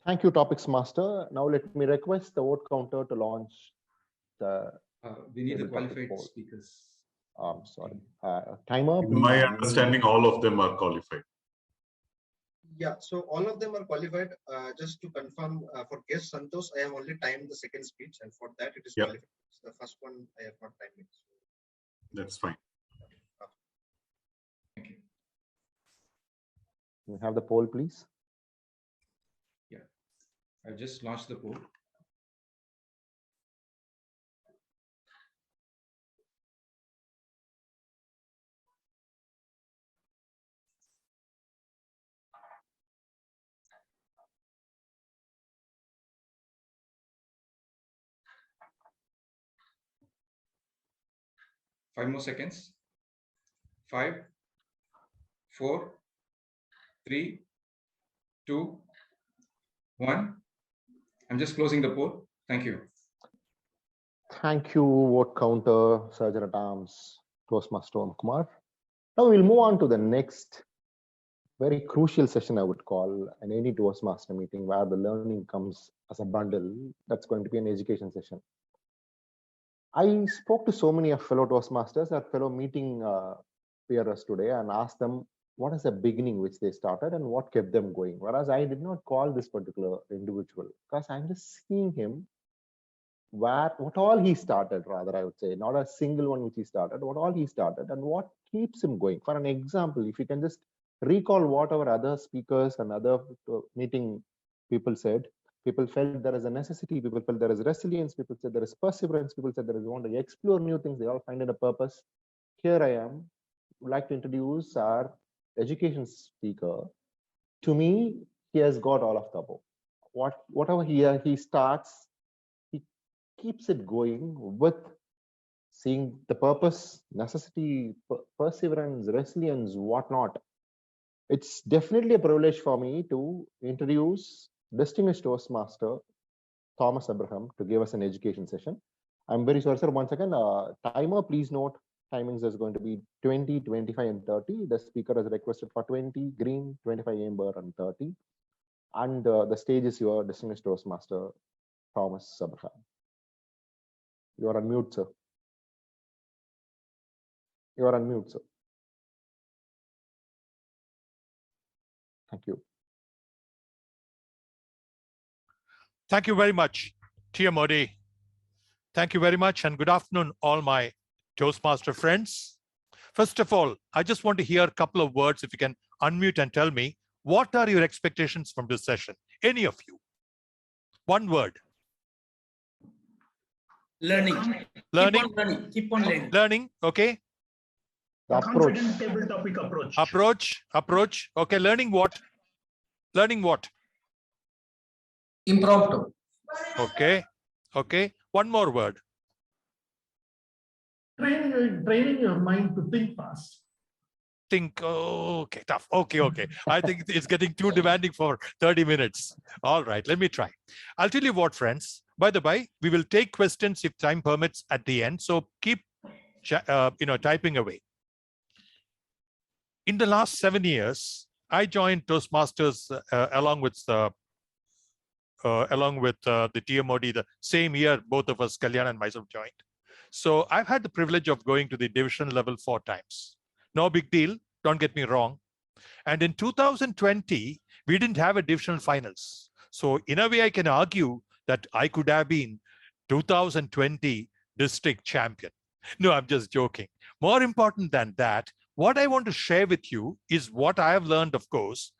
Thank you, Topics Master. Now let me request the vote counter to launch the. We need the qualified speakers. Sorry. Timer. In my understanding, all of them are qualified. Yeah, so all of them are qualified. Just to confirm, for guest Santosh, I have only timed the second speech, and for that it is qualified. The first one I have not timed it. That's fine. Thank you. Can we have the poll, please? Yeah, I've just launched the poll. Five more seconds. 5, 4, 3, 2, 1. I'm just closing the poll. Thank you. Thank you, vote counter, Surgeon at Arms, Toastmaster Kumar. Now we'll move on to the next very crucial session, I would call an any Toastmaster meeting where the learning comes as a bundle. That's going to be an education session. I spoke to so many of fellow Toastmasters or fellow meeting peers today and asked them what is the beginning which they started and what kept them going. Whereas I did not call this particular individual because I'm just seeing him what all he started, rather, I would say, not a single one which he started, what all he started and what keeps him going. For an example, if you can just recall what our other speakers and other meeting people said, people felt there is a necessity, people felt there is resilience, people said there is perseverance, people said there is want to explore new things, they all find it a purpose. Here I am, would like to introduce our education speaker, to me, he has got all of the above. Whatever he starts, he keeps it going with seeing the purpose, necessity, perseverance, resilience, whatnot. It's definitely a privilege for me to introduce distinguished Toastmaster Thomas Abraham to give us an education session. I'm very sorry, sir. Once again, timer, please note timings is going to be 20, 25, and 30. The speaker has requested for 20, green, 25, amber, and 30. And the stage is your distinguished Toastmaster Thomas Abraham. You are on mute, sir. You are on mute, sir. Thank you. Thank you very much, Tia Modi. Thank you very much, and good afternoon, all my Toastmaster friends. First of all, I just want to hear a couple of words. If you can unmute and tell me, what are your expectations from this session? Any of you? One word. Learning. Learning. Keep on learning. Keep on learning. Learning. Okay. Confident table topic approach. Approach. Okay. Learning what? Learning what? Impromptu. Okay. Okay. One more word. Training your mind to think fast. Think, oh, okay, tough. Okay. I think it's getting too demanding for 30 minutes. All right, let me try. I'll tell you what, friends. By the way, we will take questions if time permits at the end. So keep, typing away. In the last 7 years, I joined Toastmasters along with the TMOD the same year. Both of us, Kalyan and myself, joined. So I've had the privilege of going to the division level 4 times. No big deal, don't get me wrong. And in 2020, we didn't have a divisional finals. So in a way, I can argue that I could have been 2020 district champion. No, I'm just joking. More important than that, what I want to share with you is what I have learned, of course,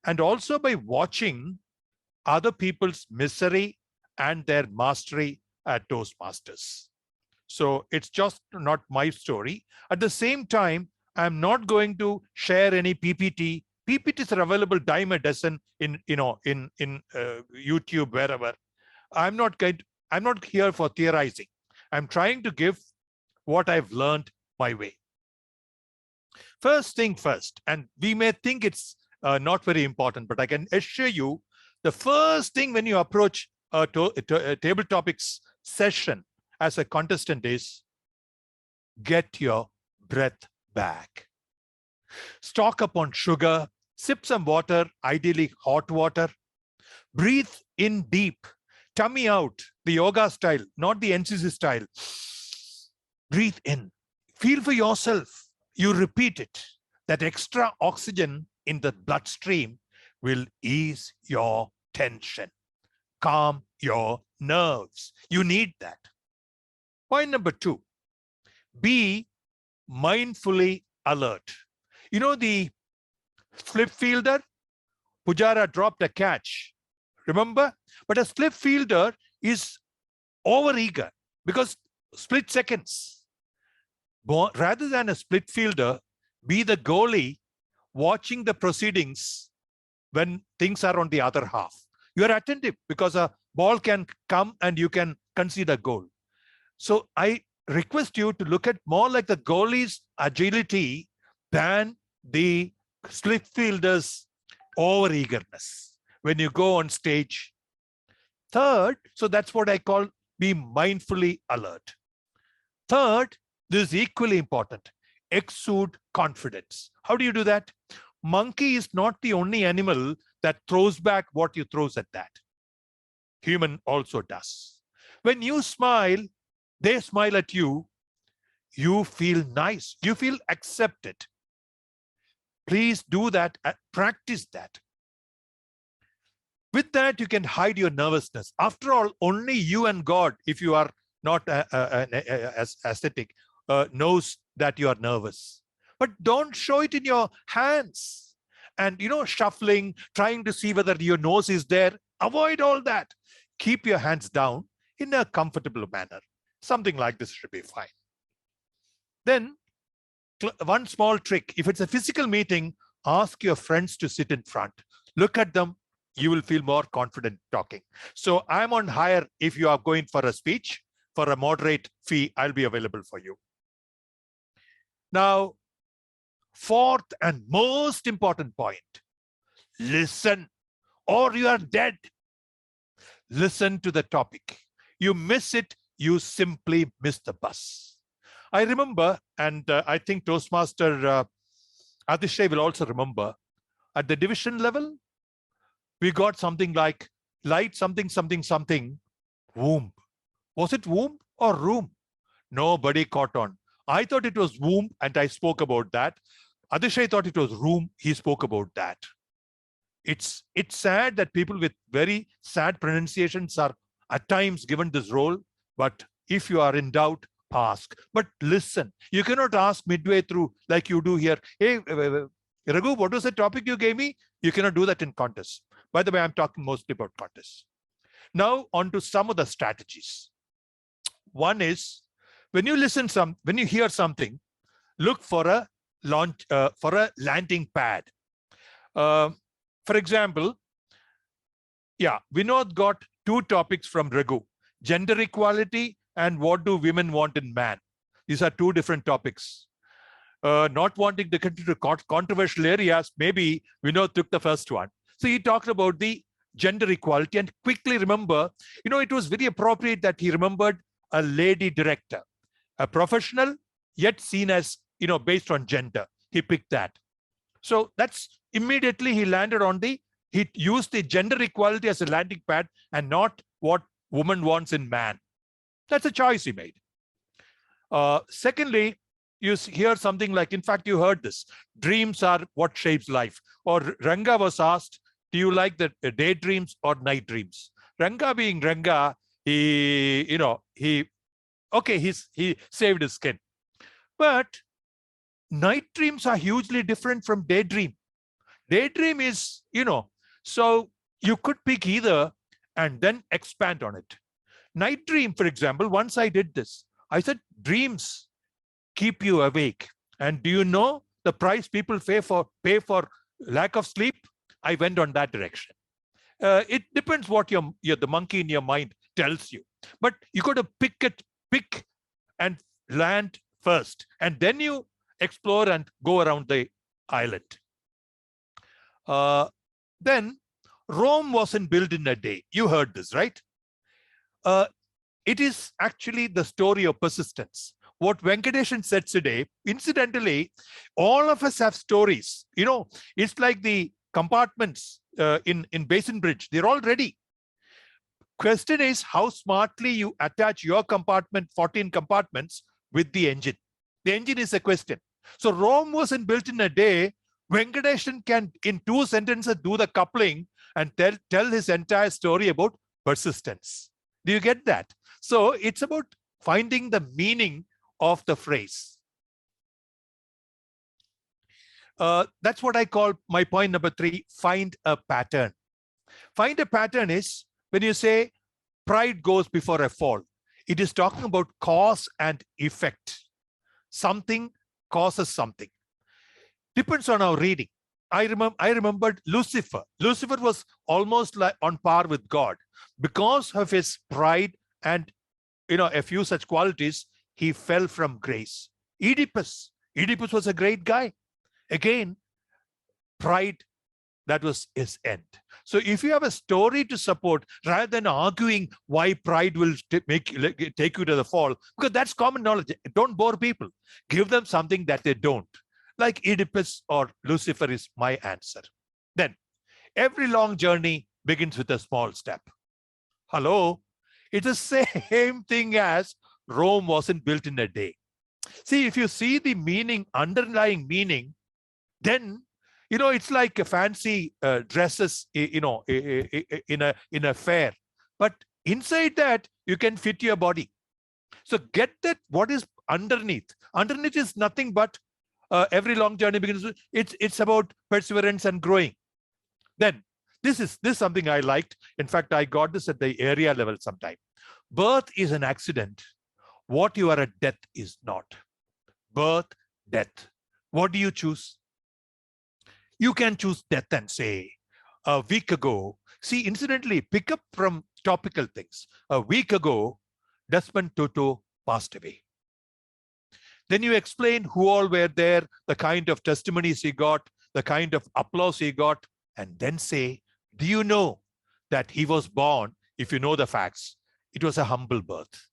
and also by watching other people's misery and their mastery at Toastmasters. So it's just not my story. At the same time, I'm not going to share any PPT. PPTs are available dime a dozen in YouTube, wherever. I'm not here for theorizing. I'm trying to give what I've learned my way. First thing first, and we may think it's not very important, but I can assure you, the first thing when you approach a table topics session as a contestant is get your breath back. Stock up on sugar, sip some water, ideally hot water. Breathe in deep, tummy out, the yoga style, not the NCC style. Breathe in, feel for yourself. You repeat it. That extra oxygen in the bloodstream will ease your tension, calm your nerves. You need that. Point number 2, be mindfully alert. You know the flip fielder? Pujara dropped a catch. Remember? But a flip fielder is overeager because split seconds. Rather than a split fielder, be the goalie watching the proceedings when things are on the other half. You are attentive because a ball can come and you can concede a goal. So I request you to look at more like the goalie's agility than the split fielder's overeagerness when you go on stage. Third, so that's what I call be mindfully alert. Third, this is equally important, exude confidence. How do you do that? Monkey is not the only animal that throws back what you throws at that. Human also does. When you smile, they smile at you, you feel nice, you feel accepted. Please do that, practice that. With that, you can hide your nervousness. After all, only you and God, if you are not aesthetic, knows that you are nervous. But don't show it in your hands. And, shuffling, trying to see whether your nose is there. Avoid all that. Keep your hands down in a comfortable manner. Something like this should be fine. Then, one small trick. If it's a physical meeting, ask your friends to sit in front. Look at them. You will feel more confident talking. So I'm on hire. If you are going for a speech, for a moderate fee, I'll be available for you. Now, fourth and most important point, listen or you are dead. Listen to the topic. You miss it, you simply miss the bus. I remember, and I think Toastmaster Adishay will also remember, at the division level, we got something like light something, something, something, womb. Was it womb or room? Nobody caught on. I thought it was womb and I spoke about that. Adishay thought it was room. He spoke about that. It's sad that people with very sad pronunciations are at times given this role. But if you are in doubt, ask. But listen, you cannot ask midway through like you do here. Hey, Raghu, what was the topic you gave me? You cannot do that in contests. By the way, I'm talking mostly about contests. Now on to some of the strategies. One is when you hear something, look for a landing pad. For example, Vinod got 2 topics from Raghu: gender equality and what do women want in man. These are 2 different topics. Not wanting to get into controversial areas, maybe Vinod took the first one. So he talked about the gender equality, and quickly remember, it was very appropriate that he remembered a lady director, a professional, yet seen as, based on gender. He picked that. So that's immediately he landed on he used the gender equality as a landing pad and not what woman wants in man. That's a choice he made. Secondly, you hear something like, in fact, you heard this, dreams are what shapes life. Or Ranga was asked, do you like the daydreams or night dreams? Ranga being Ranga, he saved his skin. But night dreams are hugely different from daydream. Daydream is, so you could pick either and then expand on it. Night dream, for example, once I did this, I said, dreams keep you awake. And do you know the price people pay for lack of sleep? I went on that direction. It depends what the monkey in your mind tells you. But you got to pick and land first. And then you explore and go around the island. Then Rome wasn't built in a day. You heard this, right? It is actually the story of persistence. What Venkatesan said today, incidentally, all of us have stories. It's like the compartments in Basin Bridge. They're all ready. Question is how smartly you attach your compartment, 14 compartments, with the engine. The engine is a question. So Rome wasn't built in a day. Venkatesan can, in 2 sentences, do the coupling and tell his entire story about persistence. Do you get that? So it's about finding the meaning of the phrase. That's what I call my point number 3, find a pattern. Find a pattern is when you say pride goes before a fall. It is talking about cause and effect. Something causes something. Depends on our reading. I remembered Lucifer. Lucifer was almost like on par with God. Because of his pride and a few such qualities, he fell from grace. Oedipus was a great guy. Again, pride, that was his end. So if you have a story to support, rather than arguing why pride will take you to the fall, because that's common knowledge. Don't bore people. Give them something that they don't. Like Oedipus or Lucifer is my answer. Then, every long journey begins with a small step. Hello? It's the same thing as Rome wasn't built in a day. See, if you see the meaning, underlying meaning, then, it's like a fancy dresses, in a fair. But inside that, you can fit your body. So get that what is underneath. Underneath is nothing but every long journey begins with, it's about perseverance and growing. Then, this is something I liked. In fact, I got this at the area level sometime. Birth is an accident. What you are at death is not. Birth, death. What do you choose? You can choose death and say, a week ago, see, incidentally, pick up from topical things. A week ago, Desmond Tutu passed away. Then you explain who all were there, the kind of testimonies he got, the kind of applause he got, and then say, do you know that he was born, if you know the facts, it was a humble birth.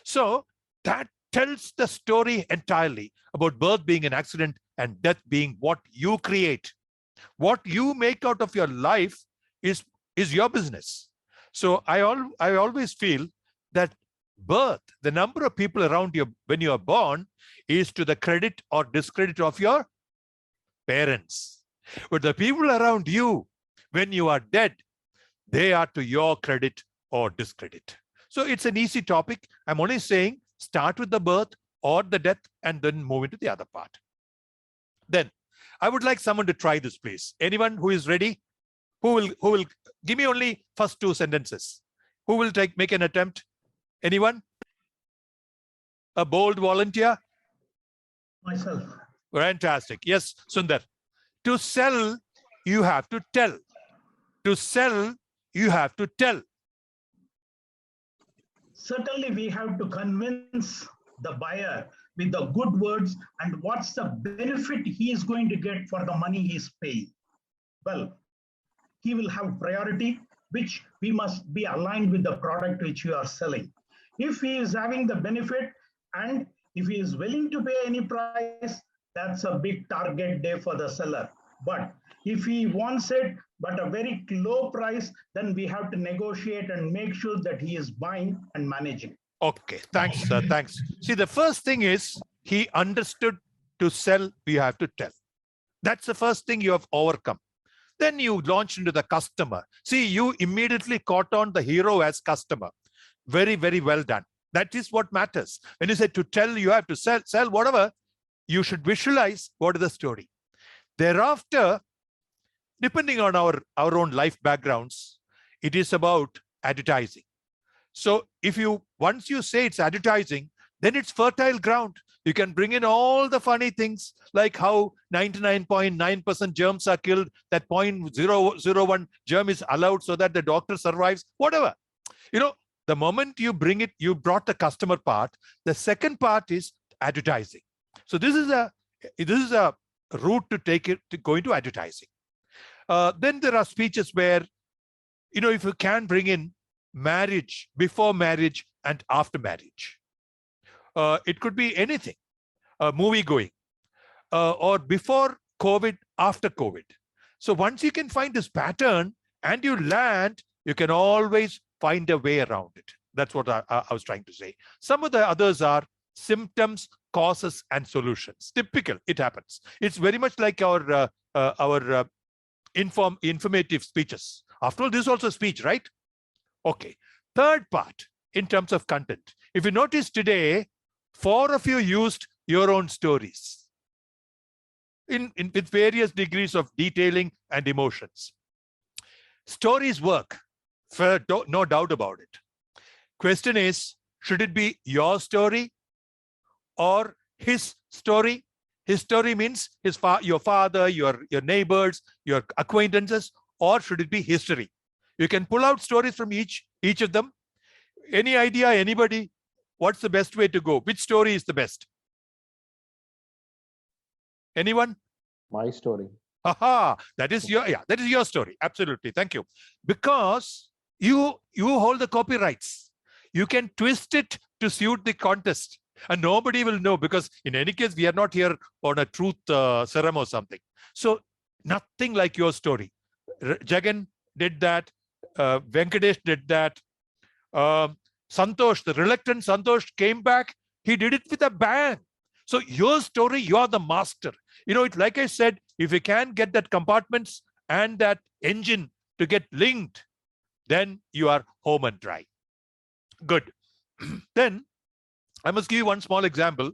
So that tells the story entirely about birth being an accident and death being what you create. What you make out of your life is your business. So I always feel that birth, the number of people around you when you are born, is to the credit or discredit of your parents. But the people around you, when you are dead, they are to your credit or discredit. So it's an easy topic. I'm only saying start with the birth or the death and then move into the other part. Then I would like someone to try this, please. Anyone who is ready? Who will give me only first 2 sentences? Who will make an attempt? Anyone? A bold volunteer? Myself. Fantastic. Yes, Sundar. To sell, you have to tell. To sell, you have to tell. Certainly, we have to convince the buyer with the good words and what's the benefit he is going to get for the money he is paying. Well, he will have priority, which we must be aligned with the product which we are selling. If he is having the benefit and if he is willing to pay any price, that's a big target day for the seller. But if he wants it, but a very low price, then we have to negotiate and make sure that he is buying and managing. Okay, thanks, sir. Thanks. See, the first thing is he understood to sell, we have to tell. That's the first thing you have overcome. Then you launch into the customer. See, you immediately caught on the hero as customer. Very, very well done. That is what matters. When you say to tell, you have to sell whatever, you should visualize what is the story. Thereafter, depending on our own life backgrounds, it is about advertising. So if once you say it's advertising, then it's fertile ground. You can bring in all the funny things like how 99.9% germs are killed, that 0.001 germ is allowed so that the doctor survives, whatever. You know, the moment you bring it, you brought the customer part. The second part is advertising. So this is a route to take it to go into advertising. Then there are speeches where, you know, if you can bring in marriage, before marriage and after marriage. It could be anything, movie going, or before COVID, after COVID. So once you can find this pattern and you land, you can always find a way around it. That's what I was trying to say. Some of the others are symptoms, causes, and solutions. Typical, it happens. It's very much like our informative speeches. After all, this is also speech, right? Okay. Third part, in terms of content. If you notice today, 4 of you used your own stories with various degrees of detailing and emotions. Stories work, no doubt about it. Question is, should it be your story or his story? His story means your father, your neighbors, your acquaintances, or should it be history? You can pull out stories from each of them. Any idea, anybody? What's the best way to go? Which story is the best? Anyone? My story. Aha, that is your story. Absolutely. Thank you. Because you hold the copyrights. You can twist it to suit the contest. And nobody will know, because in any case, we are not here on a truth serum or something. So nothing like your story. Jagan did that. Venkatesh did that. Santosh, the reluctant Santosh, came back. He did it with a bang. So your story, you are the master. You know, it's like I said, if you can get that compartments and that engine to get linked, then you are home and dry. Good. Then I must give you one small example.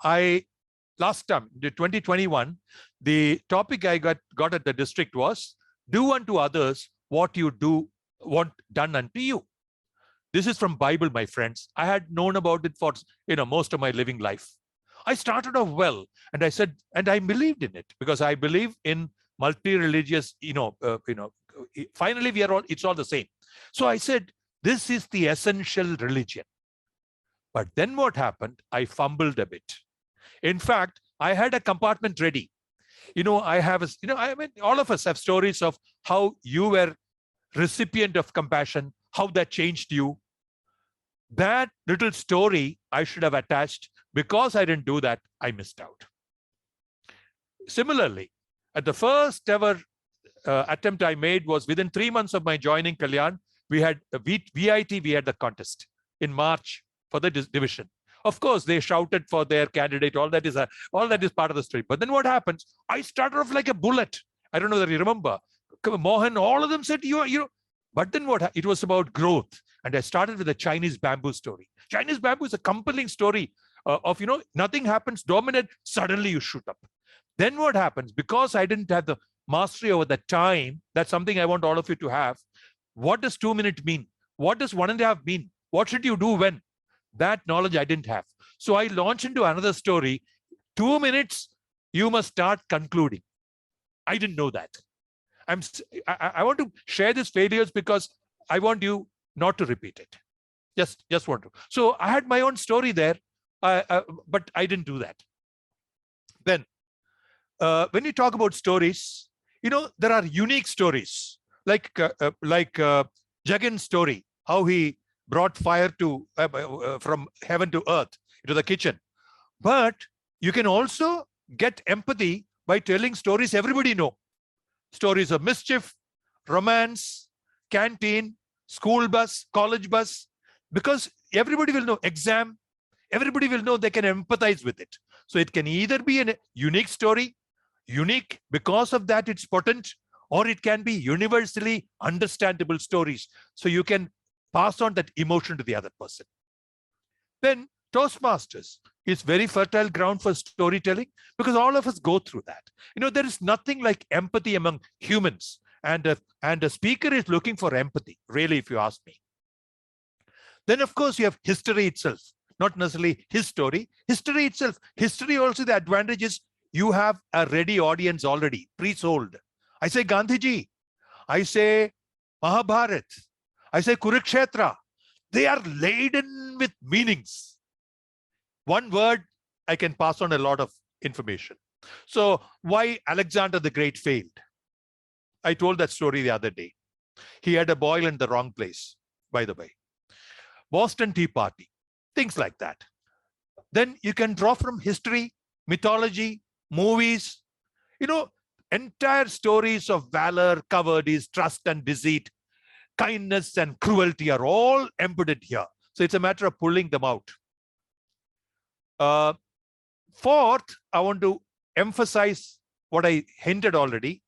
Last time, the 2021, the topic I got at the district was, do unto others what you want done unto you. This is from Bible, my friends. I had known about it for most of my living life. I started off well, and I said, and I believed in it because I believe in multi-religious, finally it's all the same. So I said, this is the essential religion. But then what happened? I fumbled a bit. In fact, I had a compartment ready. I have, all of us have stories of how you were recipient of compassion, how that changed you. That little story I should have attached. Because I didn't do that, I missed out. Similarly, at the first ever attempt I made was within 3 months of my joining Kalyan, we had a VIT, we had the contest in March for the division. Of course, they shouted for their candidate. All that is part of the story. But then what happens? I started off like a bullet. I don't know that you remember. Mohan, all of them said, But then what? It was about growth. And I started with the Chinese bamboo story. Chinese bamboo is a compelling story of, nothing happens, dominant, suddenly you shoot up. Then what happens? Because I didn't have the mastery over the time, that's something I want all of you to have. What does 2 minutes mean? What does 1.5 mean? What should you do when? That knowledge I didn't have. So I launched into another story. 2 minutes, you must start concluding. I didn't know that. I want to share these failures because I want you not to repeat it. Just want to. So I had my own story there, but I didn't do that. Then, when you talk about stories, there are unique stories like Jagan's story, how he brought fire to from heaven to earth into the kitchen. But you can also get empathy by telling stories everybody know. Stories of mischief, romance, canteen, school bus, college bus, because everybody will know exam, everybody will know they can empathize with it. So it can either be a unique story, unique because of that it's potent, or it can be universally understandable stories. So you can pass on that emotion to the other person. Then Toastmasters is very fertile ground for storytelling because all of us go through that. There is nothing like empathy among humans, and a speaker is looking for empathy, really, if you ask me. Then, of course, you have history itself, not necessarily his story. History itself. History also, the advantage is you have a ready audience already, pre-sold. I say Gandhiji, I say Mahabharat, I say Kurukshetra. They are laden with meanings. One word, I can pass on a lot of information. So why Alexander the Great failed? I told that story the other day. He had a boil in the wrong place, by the way. Boston Tea Party, things like that. Then you can draw from history, mythology, movies, entire stories of valor, cowardice, trust and deceit, kindness and cruelty are all embedded here. So it's a matter of pulling them out. Fourth, I want to emphasize what I hinted already.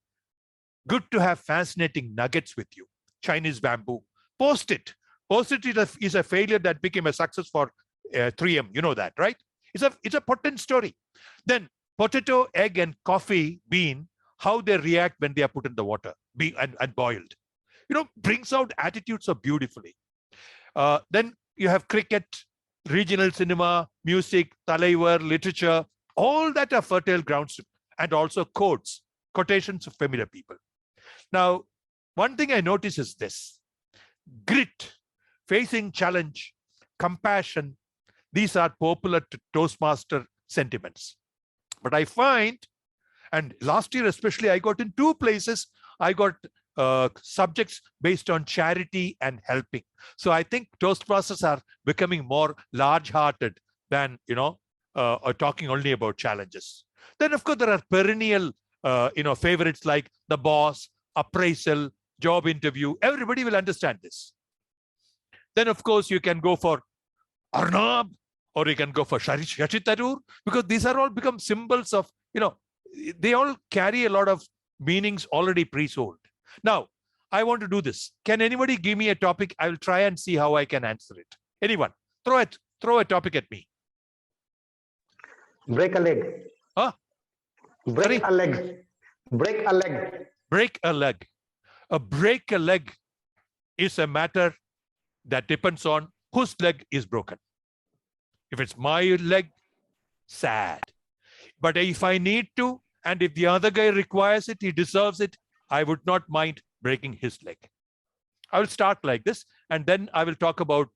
Good to have fascinating nuggets with you. Chinese bamboo. Post-it. Post-it is a failure that became a success for 3M. You know that, right? It's a potent story. Then potato, egg, and coffee bean, how they react when they are put in the water and boiled. Brings out attitudes so beautifully. Then you have cricket, regional cinema, music, talaivar, literature, all that are fertile grounds, and also quotes, quotations of familiar people. Now, one thing I notice is this: grit, facing challenge, compassion, these are popular Toastmaster sentiments. But I find, and last year especially, I got in 2 places, I got subjects based on charity and helping. So I think Toastmasters are becoming more large-hearted than, talking only about challenges. Then, of course, there are perennial, favorites like the boss, appraisal, job interview. Everybody will understand this. Then, of course, you can go for Arnab, or you can go for Shashi Tharoor, because these are all become symbols of, they all carry a lot of meanings already pre-sold. Now, I want to do this. Can anybody give me a topic? I will try and see how I can answer it. Anyone? Throw a topic at me. Break a leg. Huh? Break a leg. Break a leg. Break a leg. A break a leg is a matter that depends on whose leg is broken. If it's my leg, sad. But if I need to, and if the other guy requires it, he deserves it, I would not mind breaking his leg. I will start like this, and then I will talk about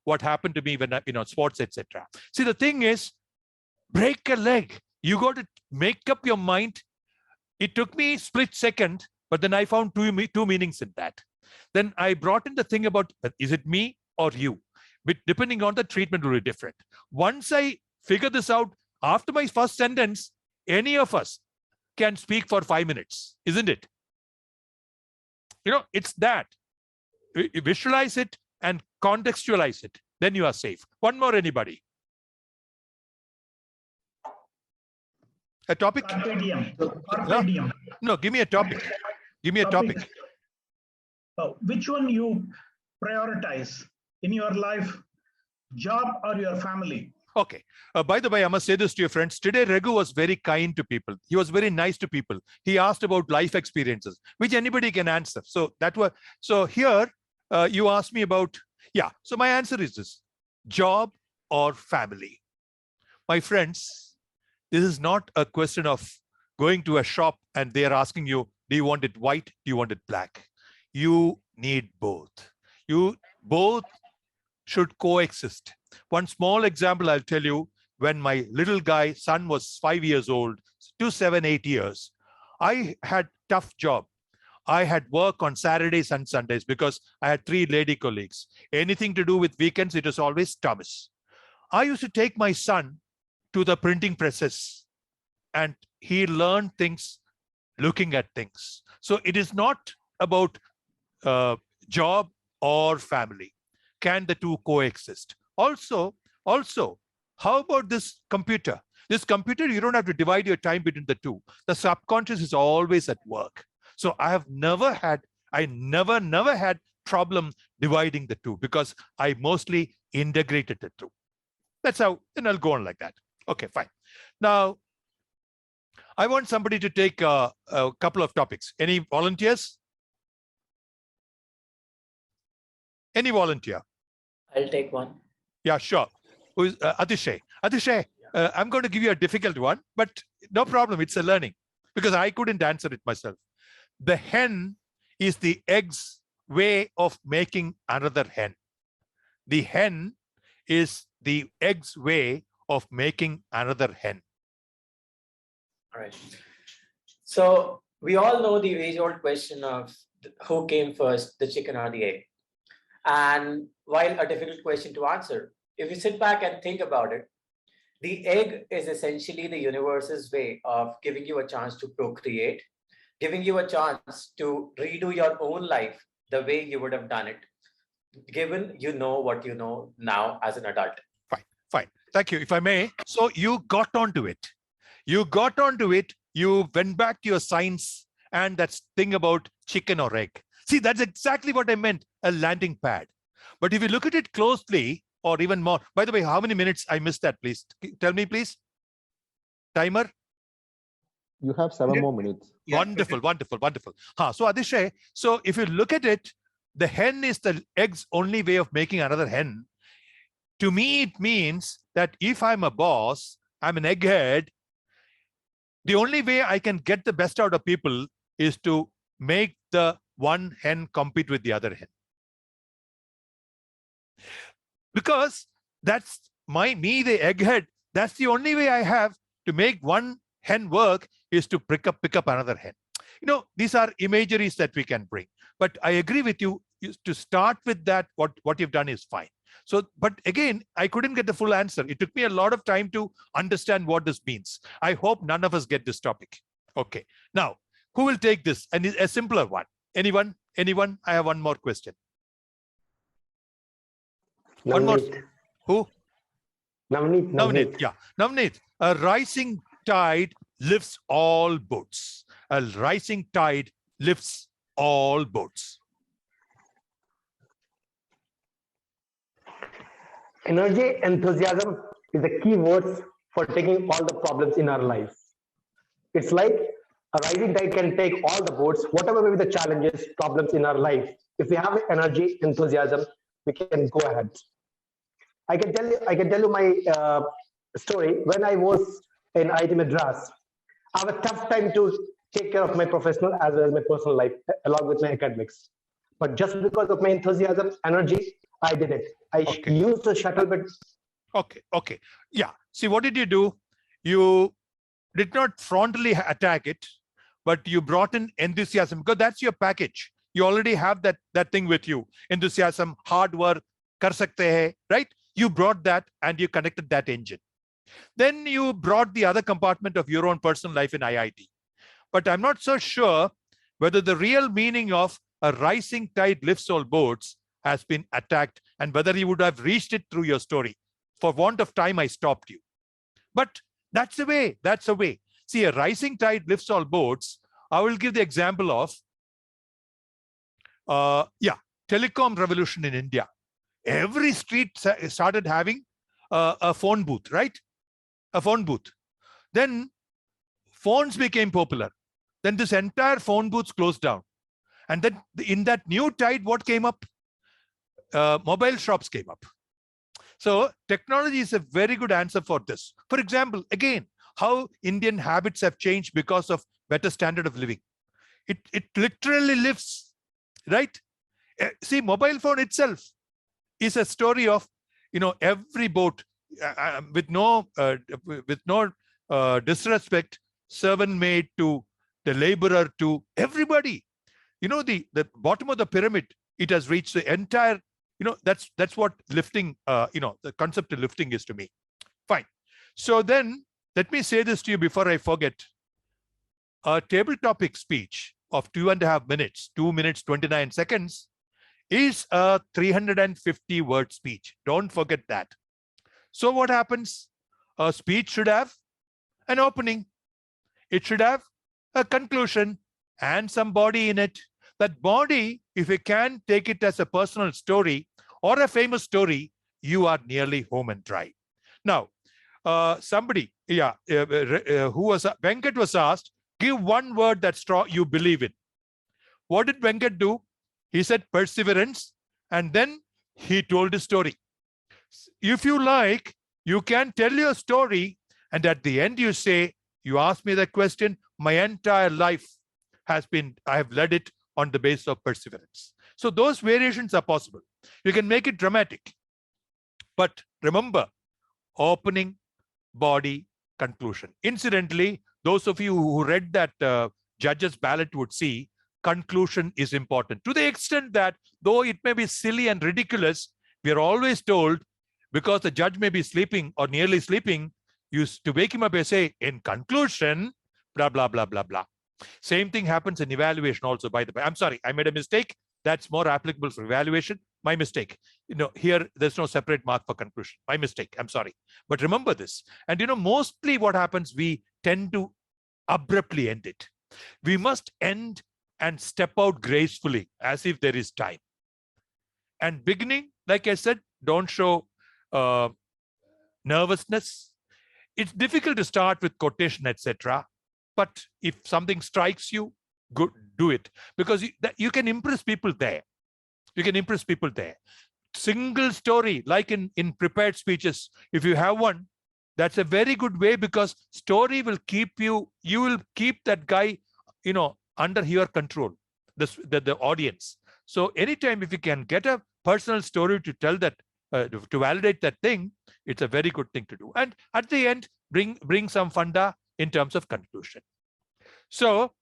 what happened to me when I, sports, etc. See, the thing is, break a leg. You got to make up your mind. It took me a split second, but then I found two meanings in that. Then I brought in the thing about, is it me or you? But depending on the treatment will be different. Once I figure this out, after my first sentence, any of us can speak for 5 minutes, isn't it? It's that. Visualize it and contextualize it. Then you are safe. One more, anybody? A topic? Carpe diem. No, give me a topic. Give me a topic. Which one you prioritize in your life, job or your family? Okay. By the way, I must say this to your friends. Today, Raghu was very kind to people. He was very nice to people. He asked about life experiences, which anybody can answer. So here you asked me about, so my answer is this: job or family. My friends, this is not a question of going to a shop and they're asking you, do you want it white? Do you want it black? You need both. You both should coexist. One small example I'll tell you: when my little son was 5 years old, 2, 7, 8 years, I had tough job. I had work on Saturdays and Sundays because I had 3 lady colleagues. Anything to do with weekends, it was always Thomas. I used to take my son to the printing presses, and he learned things looking at things. So it is not about job or family. Can the two coexist? Also, how about this computer? This computer, you don't have to divide your time between the two. The subconscious is always at work. So I never had problem dividing the two because I mostly integrated the two. That's how, and I'll go on like that. Okay, fine. Now, I want somebody to take a couple of topics. Any volunteers? Any volunteer? I'll take one. Yeah, sure. Who's Atishay? Atishay, I'm going to give you a difficult one, but no problem. It's a learning because I couldn't answer it myself. The hen is the egg's way of making another hen. The hen is the egg's way of making another hen. All right. So we all know the age-old question of who came first, the chicken or the egg. And while a difficult question to answer, if you sit back and think about it, the egg is essentially the universe's way of giving you a chance to procreate, giving you a chance to redo your own life the way you would have done it, given you know what you know now as an adult. Fine. Thank you. If I may. So you got onto it. You went back to your science and that thing about chicken or egg. See, that's exactly what I meant, a landing pad. But if you look at it closely, or even more, by the way, how many minutes I missed that, please? Tell me, please. Timer? You have 7 more minutes. Wonderful. So Adishay, so if you look at it, the hen is the egg's only way of making another hen. To me, it means that if I'm a boss, I'm an egghead, the only way I can get the best out of people is to make the one hen compete with the other hen. Because that's me, the egghead, that's the only way I have to make one hen work is to pick up another hen. These are imageries that we can bring. But I agree with you, to start with that, what you've done is fine. So, but again, I couldn't get the full answer. It took me a lot of time to understand what this means. I hope none of us get this topic. Okay. Now, who will take this? And a simpler one. Anyone? I have one more question. One more. Who? Navneet. Yeah. Navneet, a rising tide lifts all boats. A rising tide lifts all boats. Energy, enthusiasm is the key words for taking all the problems in our life. It's like a rising tide can take all the boats, whatever may be the challenges, problems in our life. If we have energy, enthusiasm, we can go ahead. I can tell you my story. When I was in IIT Madras, I have a tough time to take care of my professional as well as my personal life, along with my academics. But just because of my enthusiasm, energy, I did it. I used the shuttle bit. Okay. Yeah. See, what did you do? You did not frontally attack it, but you brought in enthusiasm, because that's your package. You already have that thing with you. Enthusiasm, hard work, kar sakte hai, right? You brought that and you connected that engine. Then you brought the other compartment of your own personal life in IIT. But I'm not so sure whether the real meaning of a rising tide lifts all boats has been attacked, and whether you would have reached it through your story. For want of time, I stopped you. But that's the way. That's the way. See, a rising tide lifts all boats. I will give the example of, telecom revolution in India. Every street started having a phone booth, right? A phone booth. Then phones became popular. Then this entire phone booths closed down. And then in that new tide, what came up? Mobile shops came up. So technology is a very good answer for this. For example, again, how Indian habits have changed because of better standard of living. It literally lifts, right? See, mobile phone itself is a story of, every boat with no disrespect, servant maid to the laborer to everybody. The bottom of the pyramid, it has reached the entire, that's what lifting, the concept of lifting is to me. Fine. So then let me say this to you before I forget. A table topic speech of 2.5 minutes, 2 minutes, 29 seconds is a 350 word speech. Don't forget that. So what happens? A speech should have an opening. It should have a conclusion and some body in it. That body, if you can take it as a personal story or a famous story, you are nearly home and dry. Now, somebody, Venkat was asked, give one word that you believe in. What did Venkat do? He said perseverance, and then he told his story. If you like, you can tell your story, and at the end you say, you asked me that question, my entire life I have led it on the basis of perseverance. So those variations are possible. You can make it dramatic. But remember, opening, body, conclusion. Incidentally, those of you who read that judge's ballot would see, conclusion is important. To the extent that, though it may be silly and ridiculous, we are always told, because the judge may be sleeping or nearly sleeping, to wake him up and say, in conclusion, blah, blah, blah, blah, blah. Same thing happens in evaluation also, by the way. I'm sorry, I made a mistake. That's more applicable for evaluation. My mistake. Here, there's no separate mark for conclusion. My mistake. I'm sorry. But remember this. And mostly what happens, we tend to abruptly end it. We must end and step out gracefully as if there is time. And beginning, like I said, don't show nervousness. It's difficult to start with quotation, etc. But if something strikes you, good, do it, because you can impress people there. You can impress people there. Single story, like in prepared speeches, if you have one, that's a very good way, because story will keep you will keep that guy, under your control, the audience. So anytime if you can get a personal story to tell that, to validate that thing, it's a very good thing to do. And at the end, bring some funda in terms of conclusion. So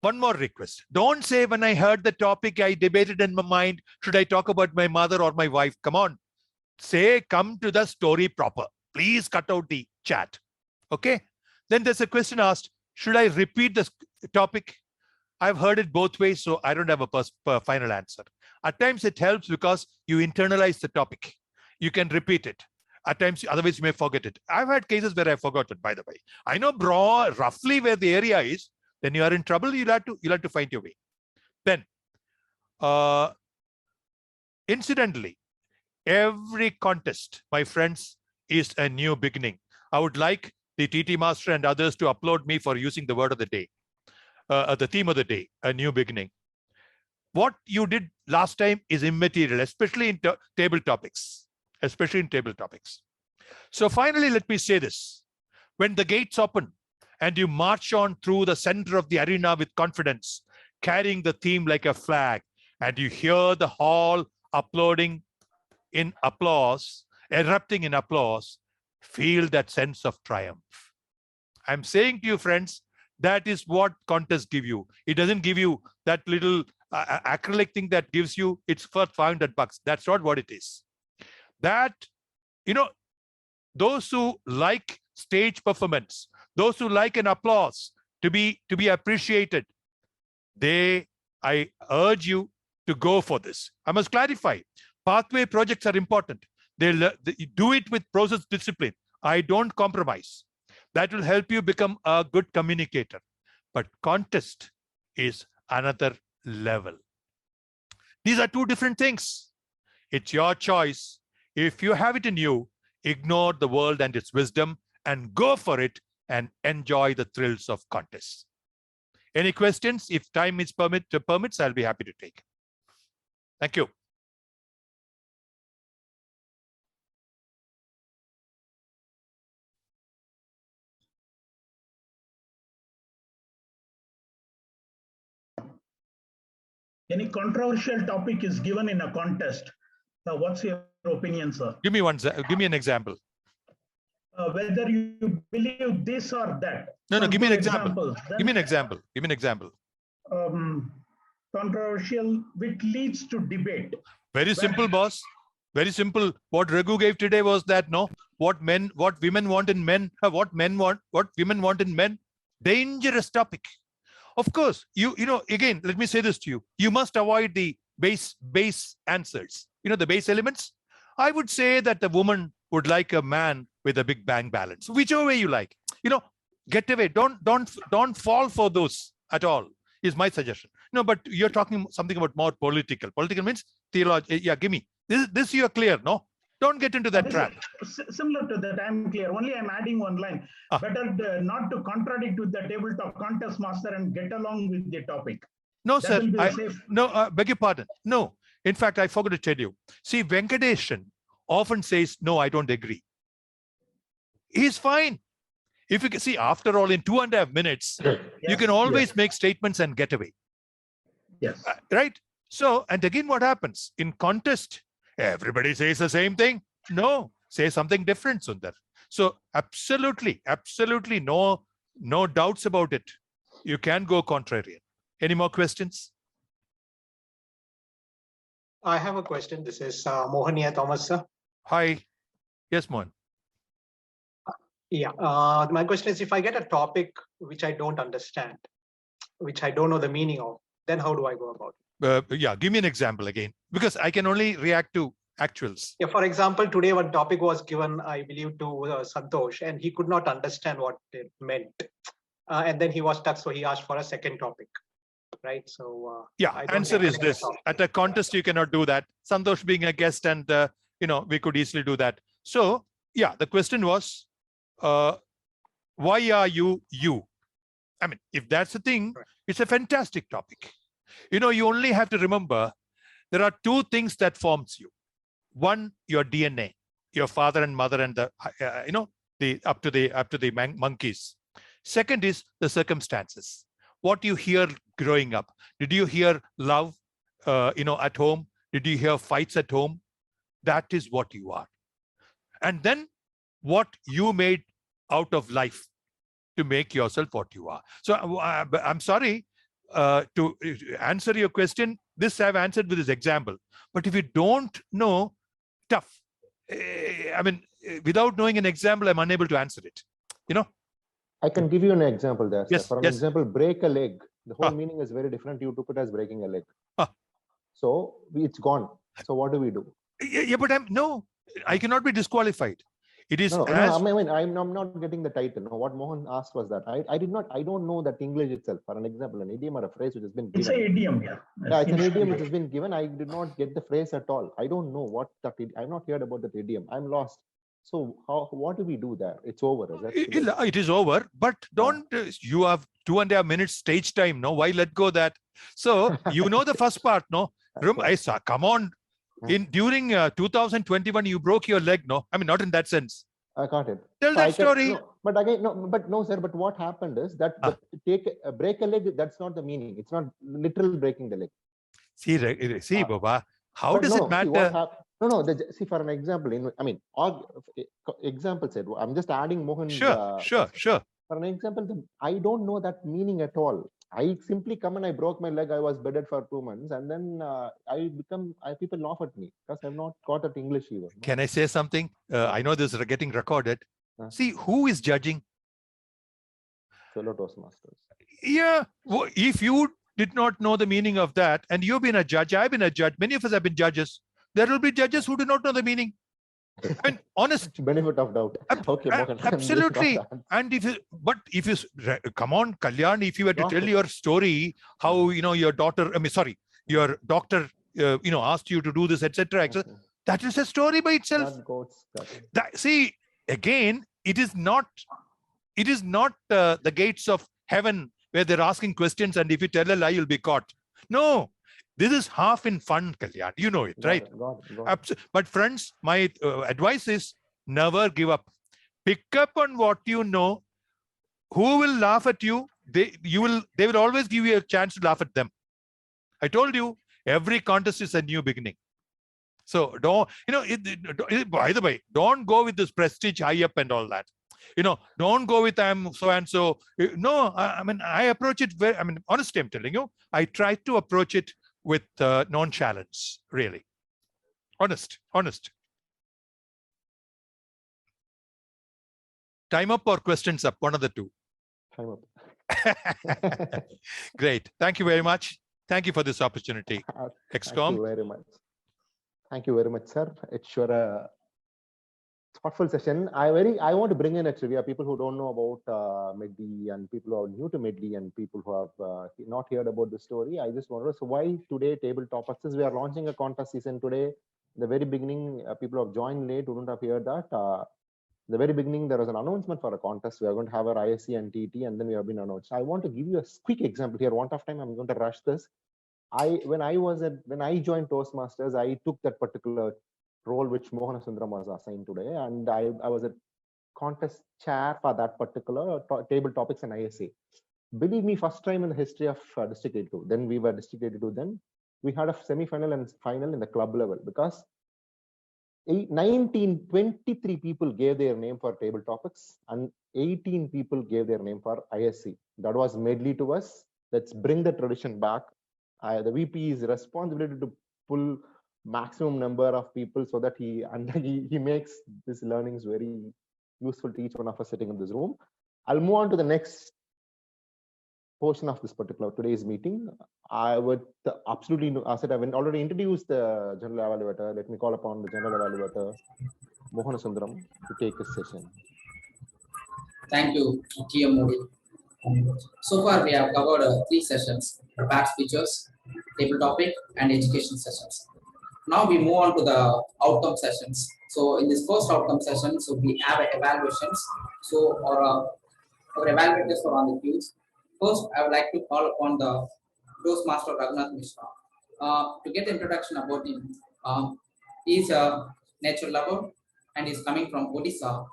one more request. Don't say, when I heard the topic, I debated in my mind, should I talk about my mother or my wife? Come on. Say, come to the story proper. Please cut out the chat. Okay. Then there's a question asked, should I repeat the topic? I've heard it both ways, so I don't have a final answer. At times it helps because you internalize the topic. You can repeat it. At times, otherwise you may forget it. I've had cases where I forgot it, by the way. I know roughly where the area is. Then you are in trouble. You'll have to find your way. Then, incidentally, every contest, my friends, is a new beginning. I would like the TT Master and others to applaud me for using the word of the day, the theme of the day, a new beginning. What you did last time is immaterial, especially in table topics. especially in table topics. So finally, let me say this. When the gates open and you march on through the center of the arena with confidence, carrying the theme like a flag, and you hear the hall applauding in applause, erupting in applause, feel that sense of triumph. I'm saying to you, friends, that is what contests give you. It doesn't give you that little acrylic thing that gives you, it's for $500. That's not what it is. That, you know, those who like stage performance, those who like an applause to be appreciated, I urge you to go for this. I must clarify, pathway projects are important. They do it with process discipline. I don't compromise. That will help you become a good communicator. But contest is another level. These are two different things. It's your choice. If you have it in you, ignore the world and its wisdom and go for it and enjoy the thrills of contests. Any questions? If time is permits, I'll be happy to take. Thank you. Any controversial topic is given in a contest. What's your opinion, sir? Give me an example. Whether you believe this or that. No, give me an example. Then, give me an example. Give me an example. Controversial, which leads to debate. Very simple, boss. Very simple. What Raghu gave today was that, no, what women want in men, what women want in men. Dangerous topic. Of course, you know, again, let me say this to you. You must avoid the base answers. You know, the base elements. I would say that the woman would like a man with a big bank balance, whichever way you like. You know, get away. Don't fall for those at all, is my suggestion. No, but you're talking something about more political. Political means theology. Yeah, give me. This you're clear, no? Don't get into that trap. Similar to that, I'm clear. Only I'm adding one line. Better not to contradict with the tabletop contest master and get along with the topic. No, that sir. Beg your pardon. No. In fact, I forgot to tell you. See, Venkadeshan often says, no, I don't agree. He's fine. If you can see, after all, in 2.5 minutes, you can always make statements and get away. Yes. Right? So, and again, what happens? In contest, everybody says the same thing. No, say something different, Sundar. So absolutely no doubts about it. You can go contrarian. Any more questions? I have a question. This is Mohania Thomas, sir. Hi. Yes, Mohan. Yeah. My question is, if I get a topic which I don't understand, which I don't know the meaning of, then how do I go about it? Yeah, give me an example again, because I can only react to actuals. Yeah, for example, today one topic was given, I believe, to Santosh, and he could not understand what it meant. And then he was stuck, so he asked for a second topic. Right. So yeah, answer is this. At a contest, you cannot do that. Santosh being a guest, and you know, we could easily do that. So yeah, the question was, why are you? I mean, if that's the thing, it's a fantastic topic. You know, you only have to remember there are two things that forms you. One, your DNA, your father and mother, and the you know, the up to the monkeys. Second is the circumstances. What you hear growing up. Did you hear love, you know, at home? Did you hear fights at home? That is what you are. And then what you made out of life to make yourself what you are. So I'm sorry to answer your question. This I've answered with this example. But if you don't know, tough. I mean, without knowing an example, I'm unable to answer it. You know? I can give you an example there. Yes, For an example, break a leg. The whole meaning is very different. You took it as breaking a leg. So it's gone. So what do we do? Yeah, but I cannot be disqualified. It is no, I mean, I'm not getting the title. No, what Mohan asked was that I don't know that English itself. For an example, an idiom or a phrase which has been given. It's an idiom, yeah. Yeah, it's an idiom which has been given. I did not get the phrase at all. I don't know what that. I've not heard about that idiom. I'm lost. So what do we do there? It's over. It is over, but don't, you have 2.5 minutes stage time, no? Why let go that? So, you know the first part, no? I saw, come on, During 2021, you broke your leg, no? I mean, not in that sense. I got it. Tell So that story. No, but again, no, sir. But what happened is that break a leg. That's not the meaning. It's not literal breaking the leg. See, Baba. How does it matter? See, for an example, example said. I'm just adding Mohan's. Sure. For an example, I don't know that meaning at all. I simply come and I broke my leg. I was bedded for 2 months, and then people laugh at me because I've not got that English even. No? Can I say something? I know this is getting recorded. See, who is judging? Fellow Toastmasters. Yeah. If you did not know the meaning of that, and you've been a judge, I've been a judge, many of us have been judges. There will be judges who do not know the meaning. And honest benefit of doubt. Okay, absolutely. And if you come on, Kalyan, if you were to tell your story, how your daughter, your doctor, asked you to do this, etc. That is a story by itself. See, again, it is not the gates of heaven where they're asking questions, and if you tell a lie, you'll be caught. No. This is half in fun, Kalyan. You know it, right? Got it. But friends, my advice is never give up. Pick up on what you know. Who will laugh at you? They will always give you a chance to laugh at them. I told you, every contest is a new beginning. So don't, by the way, don't go with this prestige high up and all that. Don't go with I'm so and so. No, I approach it honestly, I'm telling you, I try to approach it with nonchalance, really. Honest. Time up or questions up? One of the two. Time up. Great. Thank you very much. Thank you for this opportunity. XCOM. Thank you very much. Thank you very much, sir. It's sure a thoughtful session. I want to bring in actually people who don't know about Medley, and people who are new to Medley, and people who have not heard about the story. I just wonder, so why today tabletop? Since we are launching a contest season today, the very beginning, people who have joined late wouldn't have heard that. The very beginning, there was an announcement for a contest. We are going to have our ISC and TT, and then we have been announced. I want to give you a quick example here. Want of time, I'm going to rush this. When I joined Toastmasters, I took that particular role which Mohan Sundaram was assigned today, and I was a contest chair for that particular table topics and ISA. Believe me, first time in the history of District 82. Then we were District 82. Then we had a semi-final and final in the club level, because 23 people gave their name for table topics and 18 people gave their name for ISC. That was Medley to us. Let's bring the tradition back. The VP's responsibility to pull maximum number of people so that he makes these learnings very useful to each one of us sitting in this room. I'll move on to the next portion of this particular today's meeting. I would absolutely, as I have already introduced the general evaluator, let me call upon the general evaluator, Mohan Sundaram, to take this session. Thank you, TM Modi. So far, we have covered 3 sessions: prepared speeches, table topic, and education sessions. Now we move on to the outcome sessions. So in this first outcome session, so we have evaluations. So our evaluators are on the queues. First, I would like to call upon the Toastmaster Raghunath Mishra. To get introduction about him, he is a nature lover and is coming from Odisha.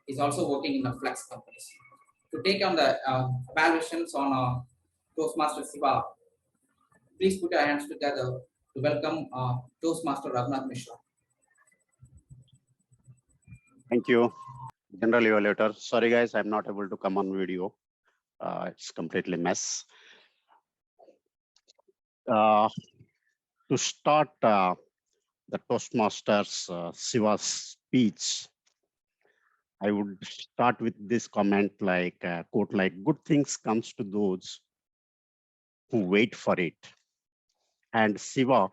He's also working in a flex companies. To take on the evaluations on Toastmaster Siva, please put your hands together to welcome Toastmaster Raghunath Mishra. Thank you, General Evaluator. Sorry guys, I'm not able to come on video. It's completely mess. To start the Toastmasters Siva's speech, I would start with this comment, like quote, like, good things comes to those who wait for it. And Siva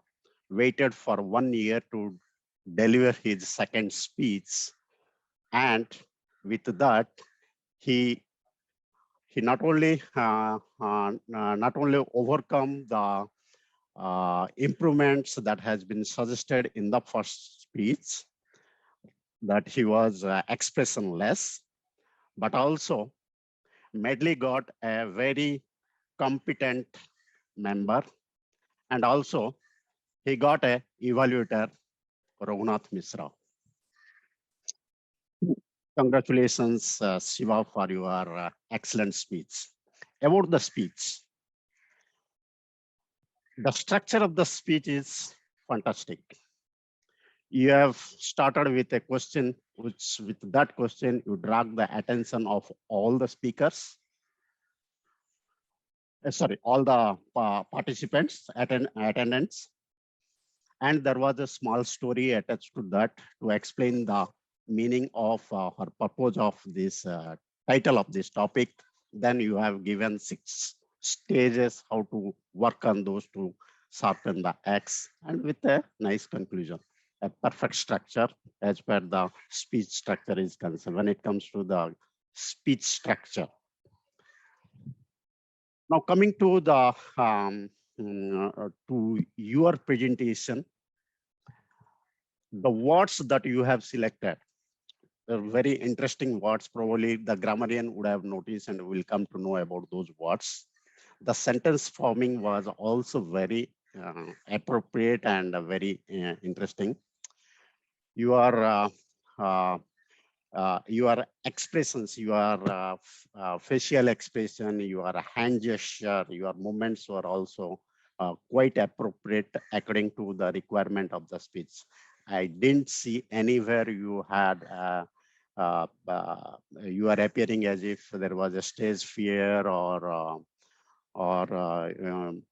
waited for 1 year to deliver his second speech. And with that, he not only overcome the improvements that has been suggested in the first speech, that he was expressionless, but also Medley got a very competent member, and also he got a Evaluator, Raghunath Misra. Congratulations, Shiva, for your excellent speech. About the speech, the structure of the speech is fantastic. You have started with a question, which with that question, you drag the attention of all the speakers. All the participants, attendants. And there was a small story attached to that to explain the meaning of or purpose of this title of this topic. Then you have given 6 stages how to work on those to sharpen the X, and with a nice conclusion. A perfect structure as per the speech structure is concerned when it comes to the speech structure. Now coming to the to your presentation, the words that you have selected are very interesting words. Probably the grammarian would have noticed and will come to know about those words. The sentence forming was also very appropriate and very interesting. Your expressions, your facial expression, your hand gesture, your movements were also quite appropriate according to the requirement of the speech. I didn't see anywhere you had you are appearing as if there was a stage fear or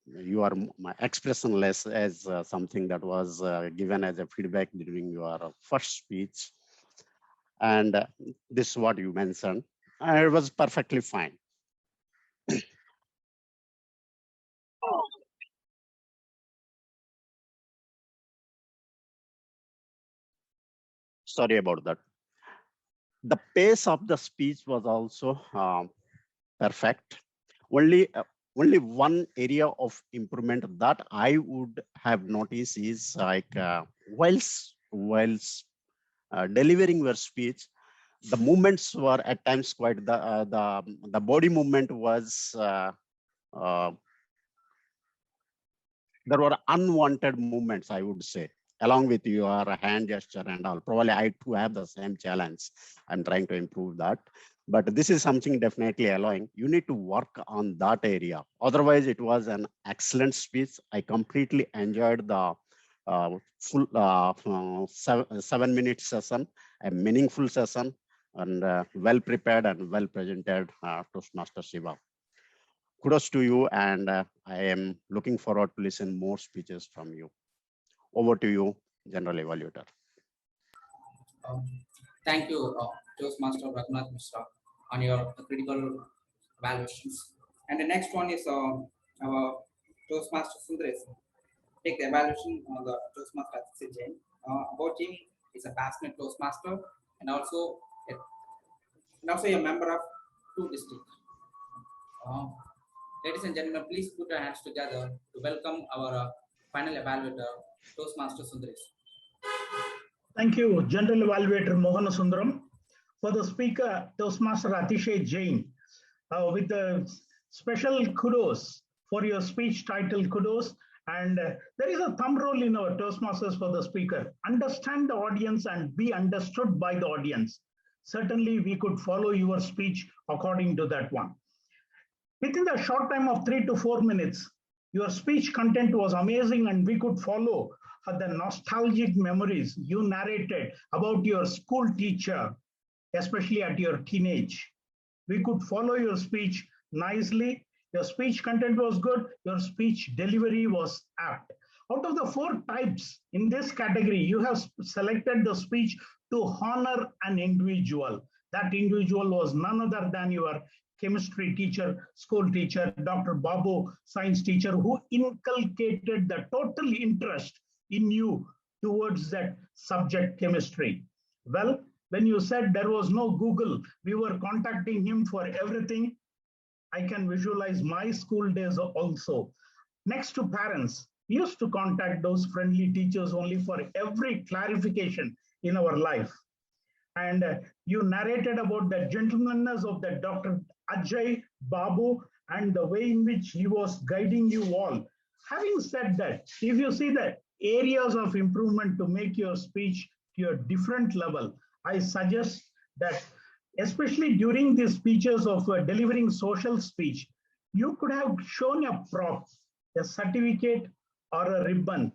you are expressionless as something that was given as a feedback during your first speech. And this is what you mentioned. And it was perfectly fine. Sorry about that. The pace of the speech was also perfect. Only one area of improvement that I would have noticed is like whilst delivering your speech, the movements were at times quite the body movement was there were unwanted movements, I would say, along with your hand gesture and all. Probably I too have the same challenge. I'm trying to improve that. But this is something definitely allowing. You need to work on that area. Otherwise, it was an excellent speech. I completely enjoyed the full 7-minute session, a meaningful session, and well prepared and well presented Toastmaster Shiva. Kudos to you, and I am looking forward to listen more speeches from you. Over to you, General Evaluator. Thank you, Toastmaster Raghunath Misra, on your critical evaluations. And the next one is our Toastmaster Sundaresh. Take the evaluation on the Toastmaster Exude Jain. About him, he's a passionate Toastmaster and also a member of 2 districts. Ladies and gentlemen, please put your hands together to welcome our final evaluator, Toastmaster Sundaresh. Thank you, General Evaluator Mohana Sundaram. For the speaker, Toastmaster Atishay Jain, with a special kudos for your speech title, kudos. And there is a thumb rule in our Toastmasters for the speaker. Understand the audience and be understood by the audience. Certainly, we could follow your speech according to that one. Within the short time of 3 to 4 minutes, your speech content was amazing and we could follow the nostalgic memories you narrated about your school teacher, especially at your teenage. We could follow your speech nicely. Your speech content was good. Your speech delivery was apt. Out of the 4 types in this category, you have selected the speech to honor an individual. That individual was none other than your chemistry teacher, school teacher, Dr. Babu, science teacher, who inculcated the total interest in you towards that subject, chemistry. Well, when you said there was no Google, we were contacting him for everything. I can visualize my school days also. Next to parents, we used to contact those friendly teachers only for every clarification in our life. And you narrated about the gentlemanness of the Dr. Ajay Babu and the way in which he was guiding you all. Having said that, if you see that areas of improvement to make your speech to a different level, I suggest that, especially during the speeches of delivering social speech, you could have shown a prop, a certificate or a ribbon,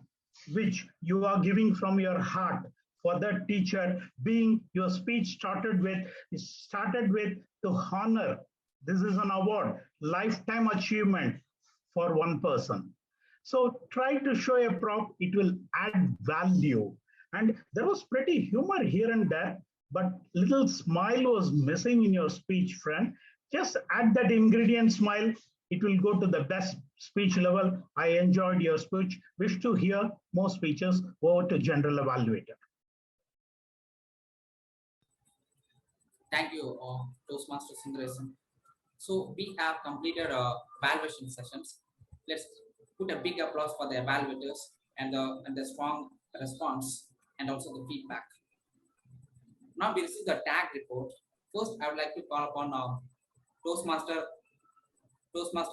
which you are giving from your heart for that teacher, being your speech started with to honor. This is an award, lifetime achievement for one person. So try to show a prop, it will add value. And there was pretty humor here and there, but little smile was missing in your speech, friend. Just add that ingredient smile, it will go to the best speech level. I enjoyed your speech. Wish to hear more speeches. Over to General Evaluator. Thank you, Toastmaster Sundaresan. So we have completed evaluation sessions. Let's put a big applause for the evaluators and the strong response and also the feedback. Now we receive the tag report. First, I would like to call upon Toastmaster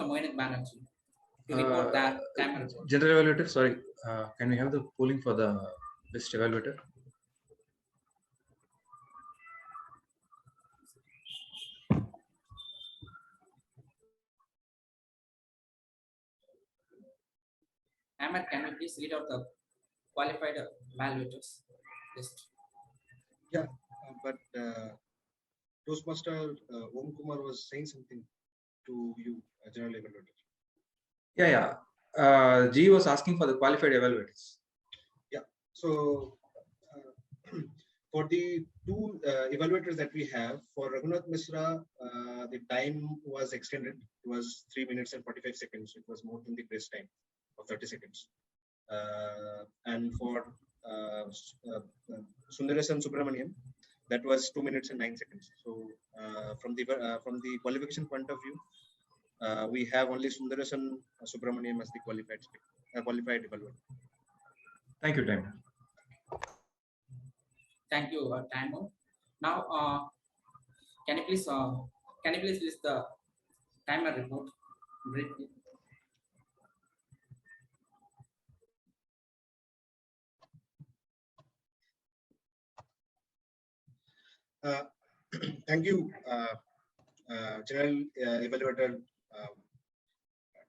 Moinik Banerjee to report that timer report. General Evaluator, sorry, can we have the polling for the best evaluator? Ahmed, can you please read out the qualified evaluators list? Yeah, but Toastmaster Om Kumar was saying something to you, General Evaluator. Yeah. G was asking for the qualified evaluators. Yeah. So for the two evaluators that we have, for Raghunath Misra, the time was extended. It was 3 minutes and 45 seconds. It was more than the press time of 30 seconds. And for Sundaresan Subramaniam, that was 2 minutes and 9 seconds. So from the qualification point of view, we have only Sundaresan Subramaniam as the qualified evaluator. Thank you, Timer. Thank you, Timer. Now, can you please list the timer report briefly? Thank you, General Evaluator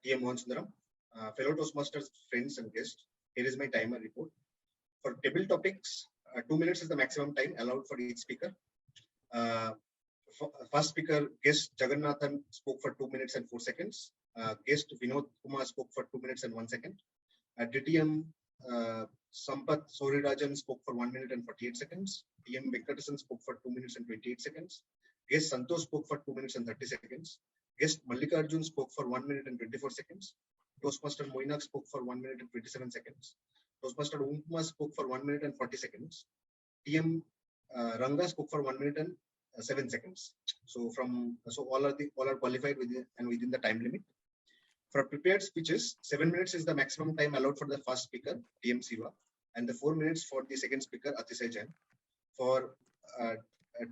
TM Mohan Sundaram. Fellow Toastmasters, friends and guests, here is my timer report. For table topics, 2 minutes is the maximum time allowed for each speaker. First speaker, guest Jagannathan, spoke for 2 minutes and 4 seconds. Guest Vinod Kumar spoke for 2 minutes and 1 second. DTM Sampath Sourirajan spoke for 1 minute and 48 seconds. TM Venkatasan spoke for 2 minutes and 28 seconds. Guest Santosh spoke for 2 minutes and 30 seconds. Guest Mallikarjun spoke for 1 minute and 24 seconds. Toastmaster Moinak spoke for 1 minute and 27 seconds. Toastmaster Umkumar spoke for 1 minute and 40 seconds. TM Ranga spoke for 1 minute and 7 seconds. So all are qualified within the time limit. For prepared speeches, 7 minutes is the maximum time allowed for the first speaker, TM Siva, and the 4 minutes for the second speaker, Atishay Jain. For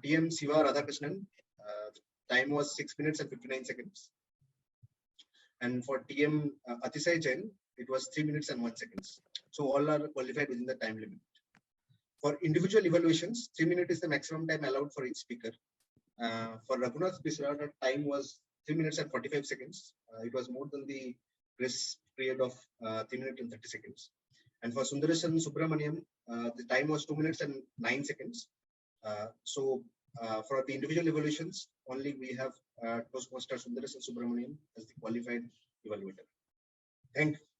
TM Siva Radhakrishnan, time was 6 minutes and 59 seconds. And for TM Atishay Jain, it was 3 minutes and 1 second. So all are qualified within the time limit. For individual evaluations, 3 minutes is the maximum time allowed for each speaker. For Raghunath Misra, the time was 3 minutes and 45 seconds. It was more than the press period of 3 minutes and 30 seconds. And for Sundaresan Subramaniam, the time was 2 minutes and 9 seconds. For the individual evaluations, only we have Toastmaster Sundaresan Subramaniam as the qualified evaluator.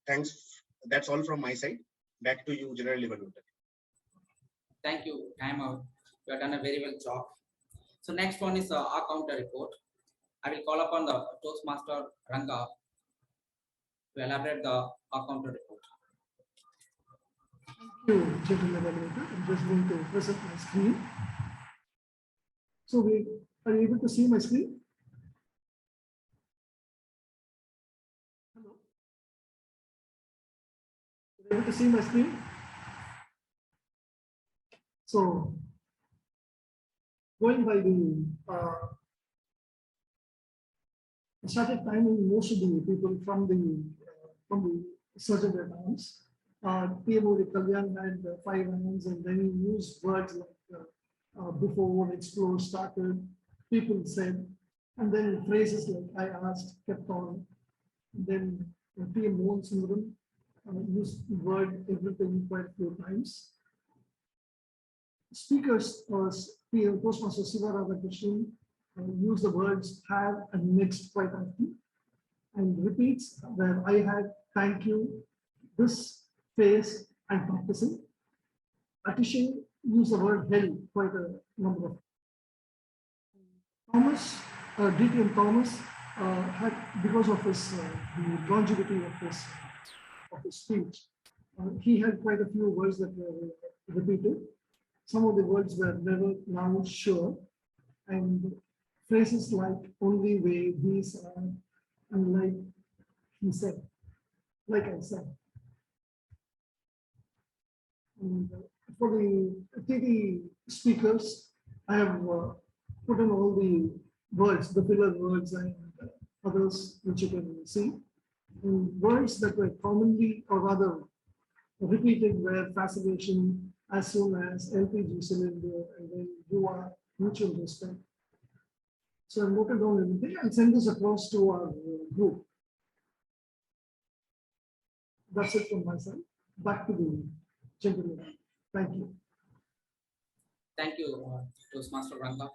Thanks. That's all from my side. Back to you, General Evaluator. Thank you. Time out. You have done a very well job. So next one is our counter report. I will call upon the Toastmaster Ranga to elaborate the counter report. Thank you, General Evaluator. I'm just going to present my screen. So are you able to see my screen? Hello? Are you able to see my screen? So going by the I started timing most of the people from the surgery accounts. PMO Kalyan had 5 hands, and then he used words like before, explore, started, people said, and then phrases like I asked, kept on. And then PM Mohan Sundaram used the word everything quite a few times. Speakers, PM Toastmaster Siva Radhakrishnan use the words have and next quite often, and repeats where I had, thank you, this, phase, and practicing. Atishay used the word hell quite a number of times. Thomas, DTM Thomas, had, because of his the longevity of his speech, he had quite a few words that were repeated. Some of the words were never, now, sure, and phrases like only way, these are, and like he said, like I said. And for the TV speakers, I have put in all the words, the filler words and others which you can see. And words that were commonly or rather repeated were fascination, as soon as LPG cylinder, and then you are mutual respect. So I noted down everything and send this across to our group. That's it from my side. Back to the gentleman. Thank you. Thank you, Toastmaster Ranga.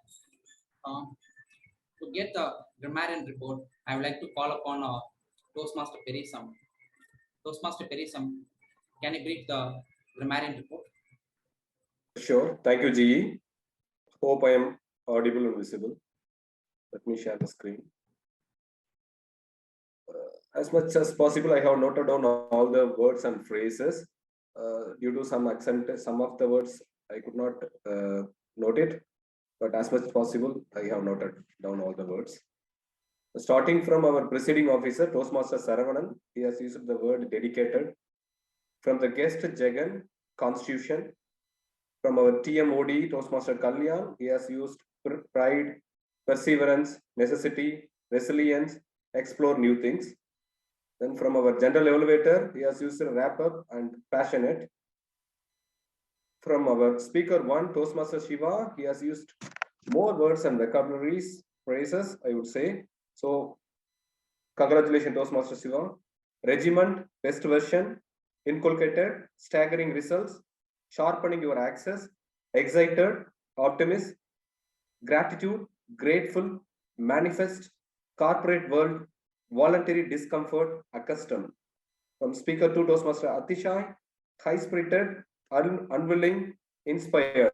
To get the grammarian report, I would like to call upon Toastmaster Perisam. Toastmaster Perisam, can you brief the grammarian report? Sure. Thank you, GE. Hope I am audible and visible. Let me share the screen. As much as possible, I have noted down all the words and phrases. Due to some accent, some of the words I could not note it, but as much as possible, I have noted down all the words. Starting from our presiding officer, Toastmaster Saravanan, he has used the word dedicated. From the guest, Jagan, constitution. From our TMOD, Toastmaster Kalyan, he has used pride, perseverance, necessity, resilience, explore new things. Then from our general evaluator, he has used wrap up and passionate. From our speaker one, Toastmaster Shiva, he has used more words and vocabularies, phrases, I would say. So, congratulations, Toastmaster Shiva. Regiment, best version, inculcated, staggering results, sharpening your access, excited, optimist, gratitude, grateful, manifest, corporate world, voluntary discomfort, accustomed. From speaker 2, Toastmaster Atishai, high-spirited, unwilling, inspired.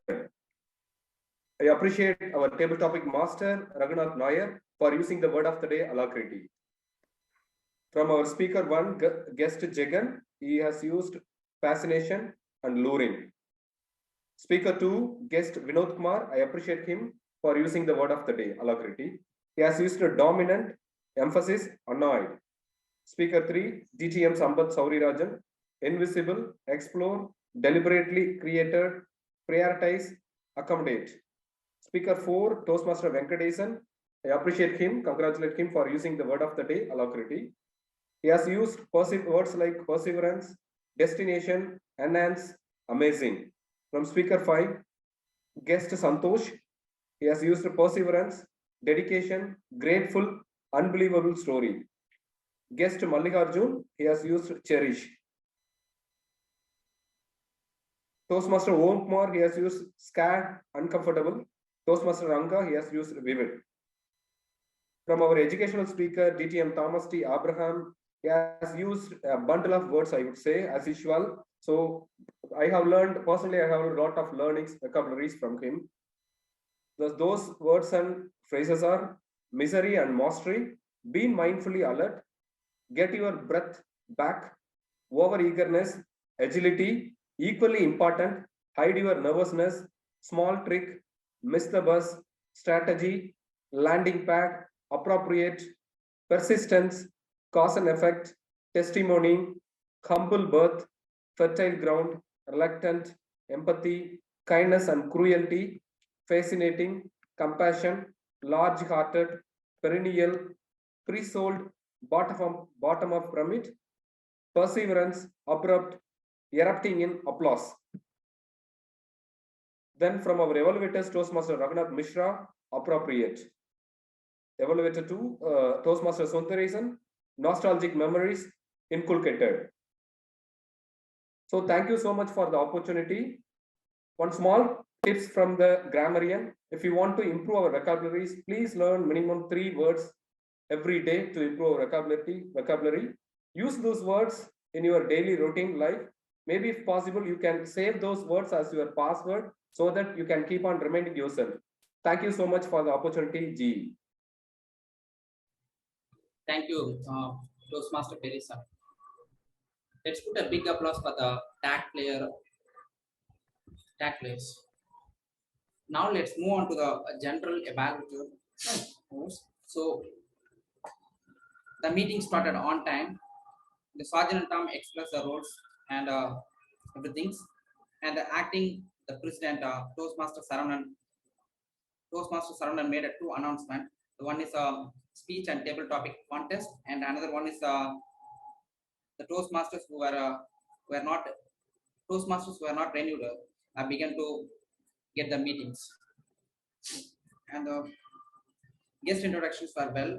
I appreciate our table topic master, Raghunath Nair, for using the word of the day, alacrity. From our speaker 1, guest Jagan, he has used fascination and luring. Speaker 2, guest Vinod Kumar, I appreciate him for using the word of the day, alacrity. He has used a dominant, emphasis, annoyed. Speaker 3, DTM Sambat Saurirajan, invisible, explore, deliberately created, prioritize, accommodate. Speaker 4, Toastmaster Venkatesan, I appreciate him, congratulate him for using the word of the day, alacrity. He has used words like perseverance, destination, enhance, amazing. From speaker 5, guest Santosh, he has used perseverance, dedication, grateful, unbelievable story. Guest Mallikarjun, he has used cherish. Toastmaster Om Kumar, he has used scared, uncomfortable. Toastmaster Ranga, he has used vivid. From our educational speaker, DTM Thomas T. Abraham, he has used a bundle of words, I would say, as usual. So I have learned, personally, I have a lot of learnings, vocabularies from him. Those words and phrases are misery and mastery, be mindfully alert, get your breath back, over eagerness, agility, equally important, hide your nervousness, small trick, miss the bus, strategy, landing pad, appropriate, persistence, cause and effect, testimony, humble birth, fertile ground, reluctant, empathy, kindness and cruelty, fascinating, compassion, large-hearted, perennial, pre-sold, bottom of pyramid, perseverance, abrupt, erupting in applause. Then from our evaluators, Toastmaster Raghunath Mishra, appropriate. Evaluator 2, Toastmaster Sundaresan, nostalgic memories inculcated. So thank you so much for the opportunity. One small tips from the grammarian. If you want to improve our vocabularies, please learn minimum 3 words every day to improve our vocabulary. Use those words in your daily routine life. Maybe if possible, you can save those words as your password so that you can keep on reminding yourself. Thank you so much for the opportunity, G. Thank you, Toastmaster Perisa. Let's put a big applause for the tag players. Now let's move on to the general evaluator. So the meeting started on time. The sergeant and Tom expressed the roles and everything. And the president, Toastmaster Saravanan made 2 announcements. One is a speech and table topic contest, and another one is the Toastmasters who were not renewed began to get the meetings, and the guest introductions were well.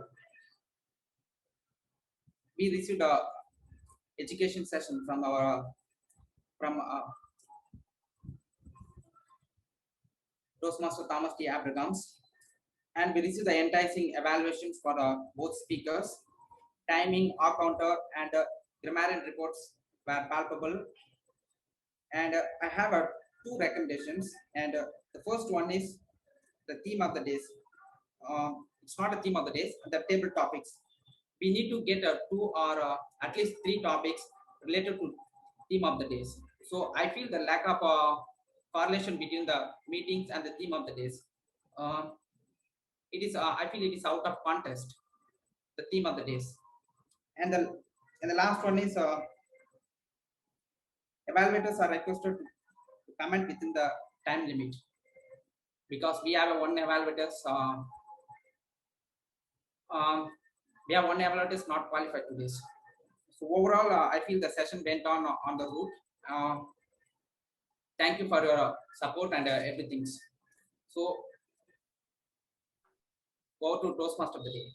We received a education session from Toastmaster Thomas T. Abrahams, and we received the enticing evaluations for both speakers. Timing, R counter, and grammarian reports were palpable. And I have 2 recommendations. And the first one is the theme of the days. It's not a theme of the days, the table topics. We need to get 2 or at least 3 topics related to theme of the days. So I feel the lack of correlation between the meetings and the theme of the days. I feel it is out of context, the theme of the days. And the last one is evaluators are requested to comment within the time limit, because we have one evaluator is not qualified to this. So overall, I feel the session went on the route. Thank you for your support and everything. So go to Toastmaster of the day.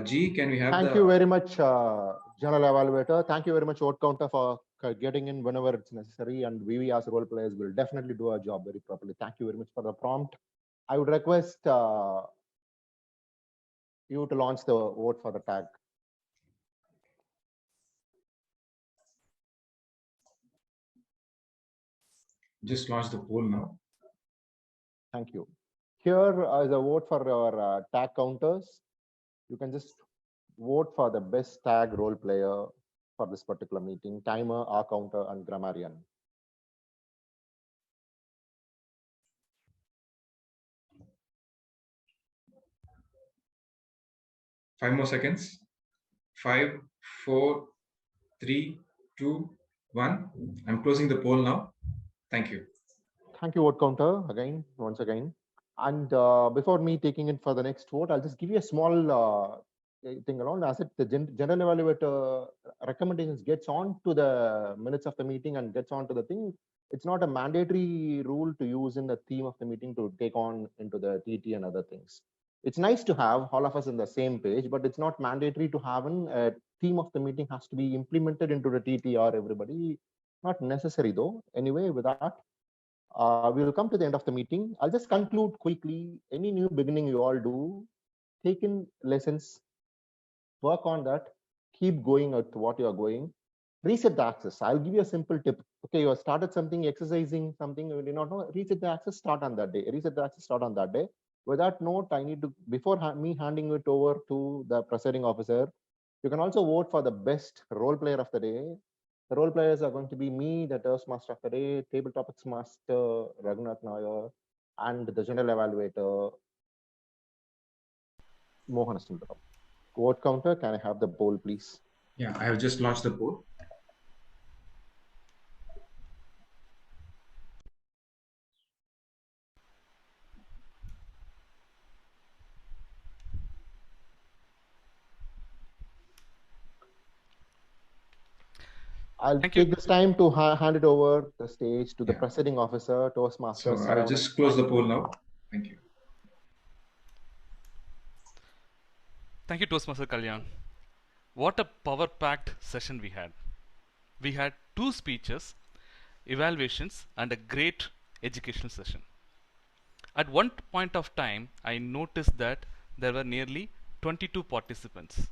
G, can we have Thank you very much, General Evaluator. Thank you very much, vote counter, for getting in whenever it's necessary. And we as role players will definitely do our job very properly. Thank you very much for the prompt. I would request you to launch the vote for the tag. Just launch the poll now. Thank you. Here is a vote for our tag counters. You can just vote for the best tag role player for this particular meeting: timer, R counter, and grammarian. Five more seconds. 5, 4, 3, 2, 1. I'm closing the poll now. Thank you. Thank you, vote counter, once again. And before me taking it for the next vote, I'll just give you a small thing around. As the general evaluator recommendations gets on to the minutes of the meeting and gets on to the thing, it's not a mandatory rule to use in the theme of the meeting to take on into the TT and other things. It's nice to have all of us in the same page, but it's not mandatory to have a theme of the meeting has to be implemented into the TT or everybody. Not necessary though. Anyway, with that, we will come to the end of the meeting. I'll just conclude quickly. Any new beginning you all do, take in lessons, work on that, keep going at what you are going, reset the access. I'll give you a simple tip. Okay, you have started something, exercising something you did not know, reset the access, start on that day. Reset the access, start on that day. With that note, I need to, before me handing it over to the presiding officer, you can also vote for the best role player of the day. The role players are going to be me, the Toastmaster of the day, Table Topics Master, Raghunath Nair, and the General Evaluator, Mohan Sundaram. Vote counter, can I have the poll, please? Yeah, I have just launched the poll. I'll Thank take you. this time to hand it over the stage to the presiding officer, Toastmaster. So I'll just close the poll now. Thank you. Thank you, Toastmaster Kalyan. What a power-packed session we had. We had 2 speeches, evaluations, and a great educational session. At one point of time, I noticed that there were nearly 22 participants.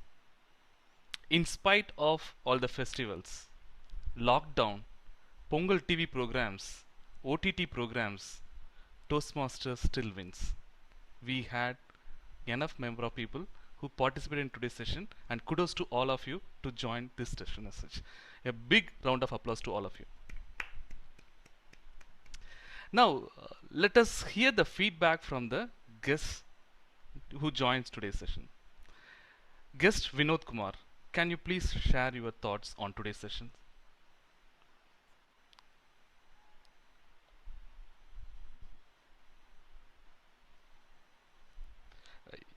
In spite of all the festivals, lockdown, Pongal TV programs, OTT programs, Toastmasters still wins. We had enough number of people who participated in today's session, and kudos to all of you to join this session as such. A big round of applause to all of you. Now, let us hear the feedback from the guests who joins today's session. Guest Vinod Kumar, can you please share your thoughts on today's session?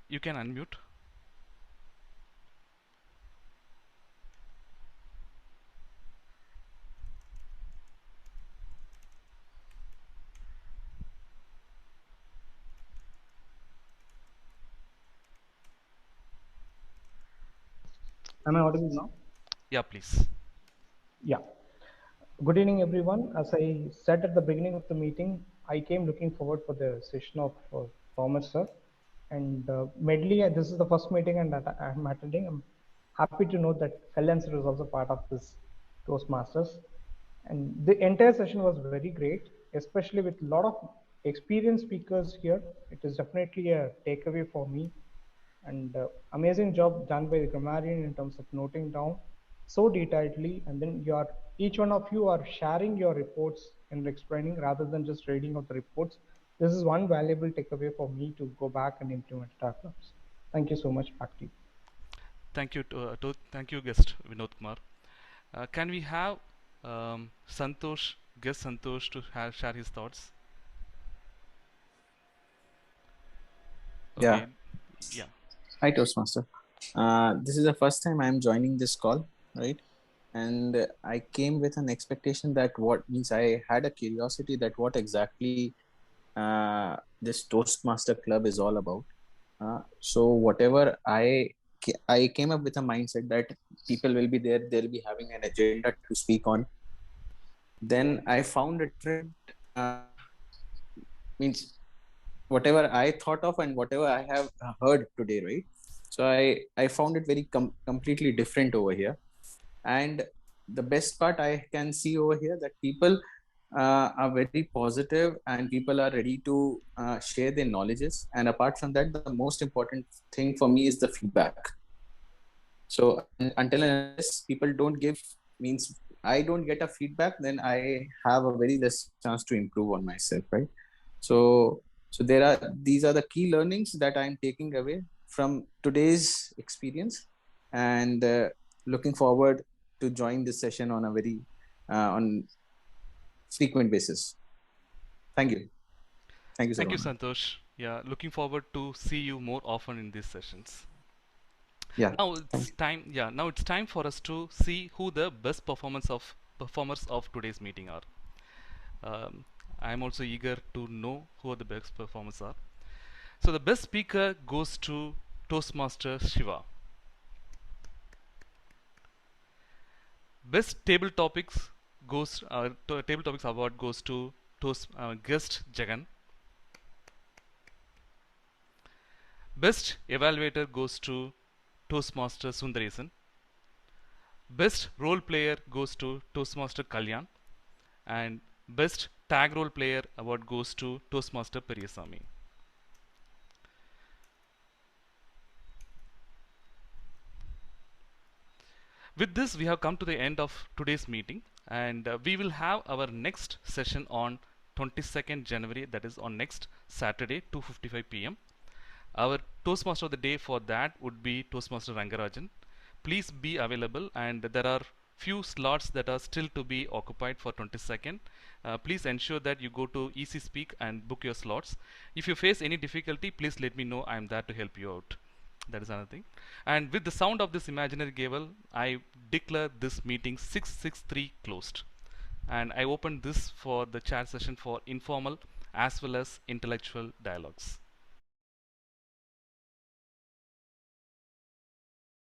You can unmute. Am I audible now? Yeah, please. Yeah. Good evening, everyone. As I said at the beginning of the meeting, I came looking forward for the session of Thomas sir. And Medley, this is the first meeting and that I'm attending. I'm happy to know that Kalyan sir is also part of this Toastmasters. And the entire session was very great, especially with a lot of experienced speakers here. It is definitely a takeaway for me. And amazing job done by the grammarian in terms of noting down so detailedly, and then each one of you are sharing your reports and explaining rather than just reading out the reports. This is one valuable takeaway for me to go back and implement at our clubs. Thank you so much. Back to you. Thank you, thank you, guest Vinod Kumar. Can we have Santosh, guest Santosh, to share his thoughts? Okay. Yeah. Hi, Toastmaster. This is the first time I'm joining this call, right? And I came with an expectation that I had a curiosity that what exactly this Toastmaster club is all about. So whatever I came up with a mindset that people will be there, they'll be having an agenda to speak on. Then I found a trend, means whatever I thought of and whatever I have heard today, right? So I found it very completely different over here. And the best part I can see over here that people are very positive and people are ready to share their knowledges. And apart from that, the most important thing for me is the feedback. So until unless people don't give, means I don't get a feedback, then I have a very less chance to improve on myself, right? So these are the key learnings that I'm taking away from today's experience, and looking forward to join this session on a very on frequent basis. Thank you. Thank you, sir. Thank you, Santosh. Yeah, looking forward to see you more often in these sessions. Yeah. Now it's time. Yeah, now it's time for us to see who the best performers of today's meeting are. I'm also eager to know who the best performers are. So the best speaker goes to Toastmaster Shiva. Best table topics table topics award goes to guest Jagan. Best evaluator goes to Toastmaster Sundaresan. Best role player goes to Toastmaster Kalyan, and best tag role player award goes to Toastmaster Periyasamy. With this, we have come to the end of today's meeting, and we will have our next session on 22nd January, that is on next Saturday, 2:55 p.m. Our Toastmaster of the day for that would be Toastmaster Rangarajan. Please be available, and there are few slots that are still to be occupied for 22nd. Please ensure that you go to EC Speak and book your slots. If you face any difficulty, please let me know. I am there to help you out. That is another thing. And with the sound of this imaginary gavel, I declare this meeting 663 closed. And I open this for the chat session for informal as well as intellectual dialogues.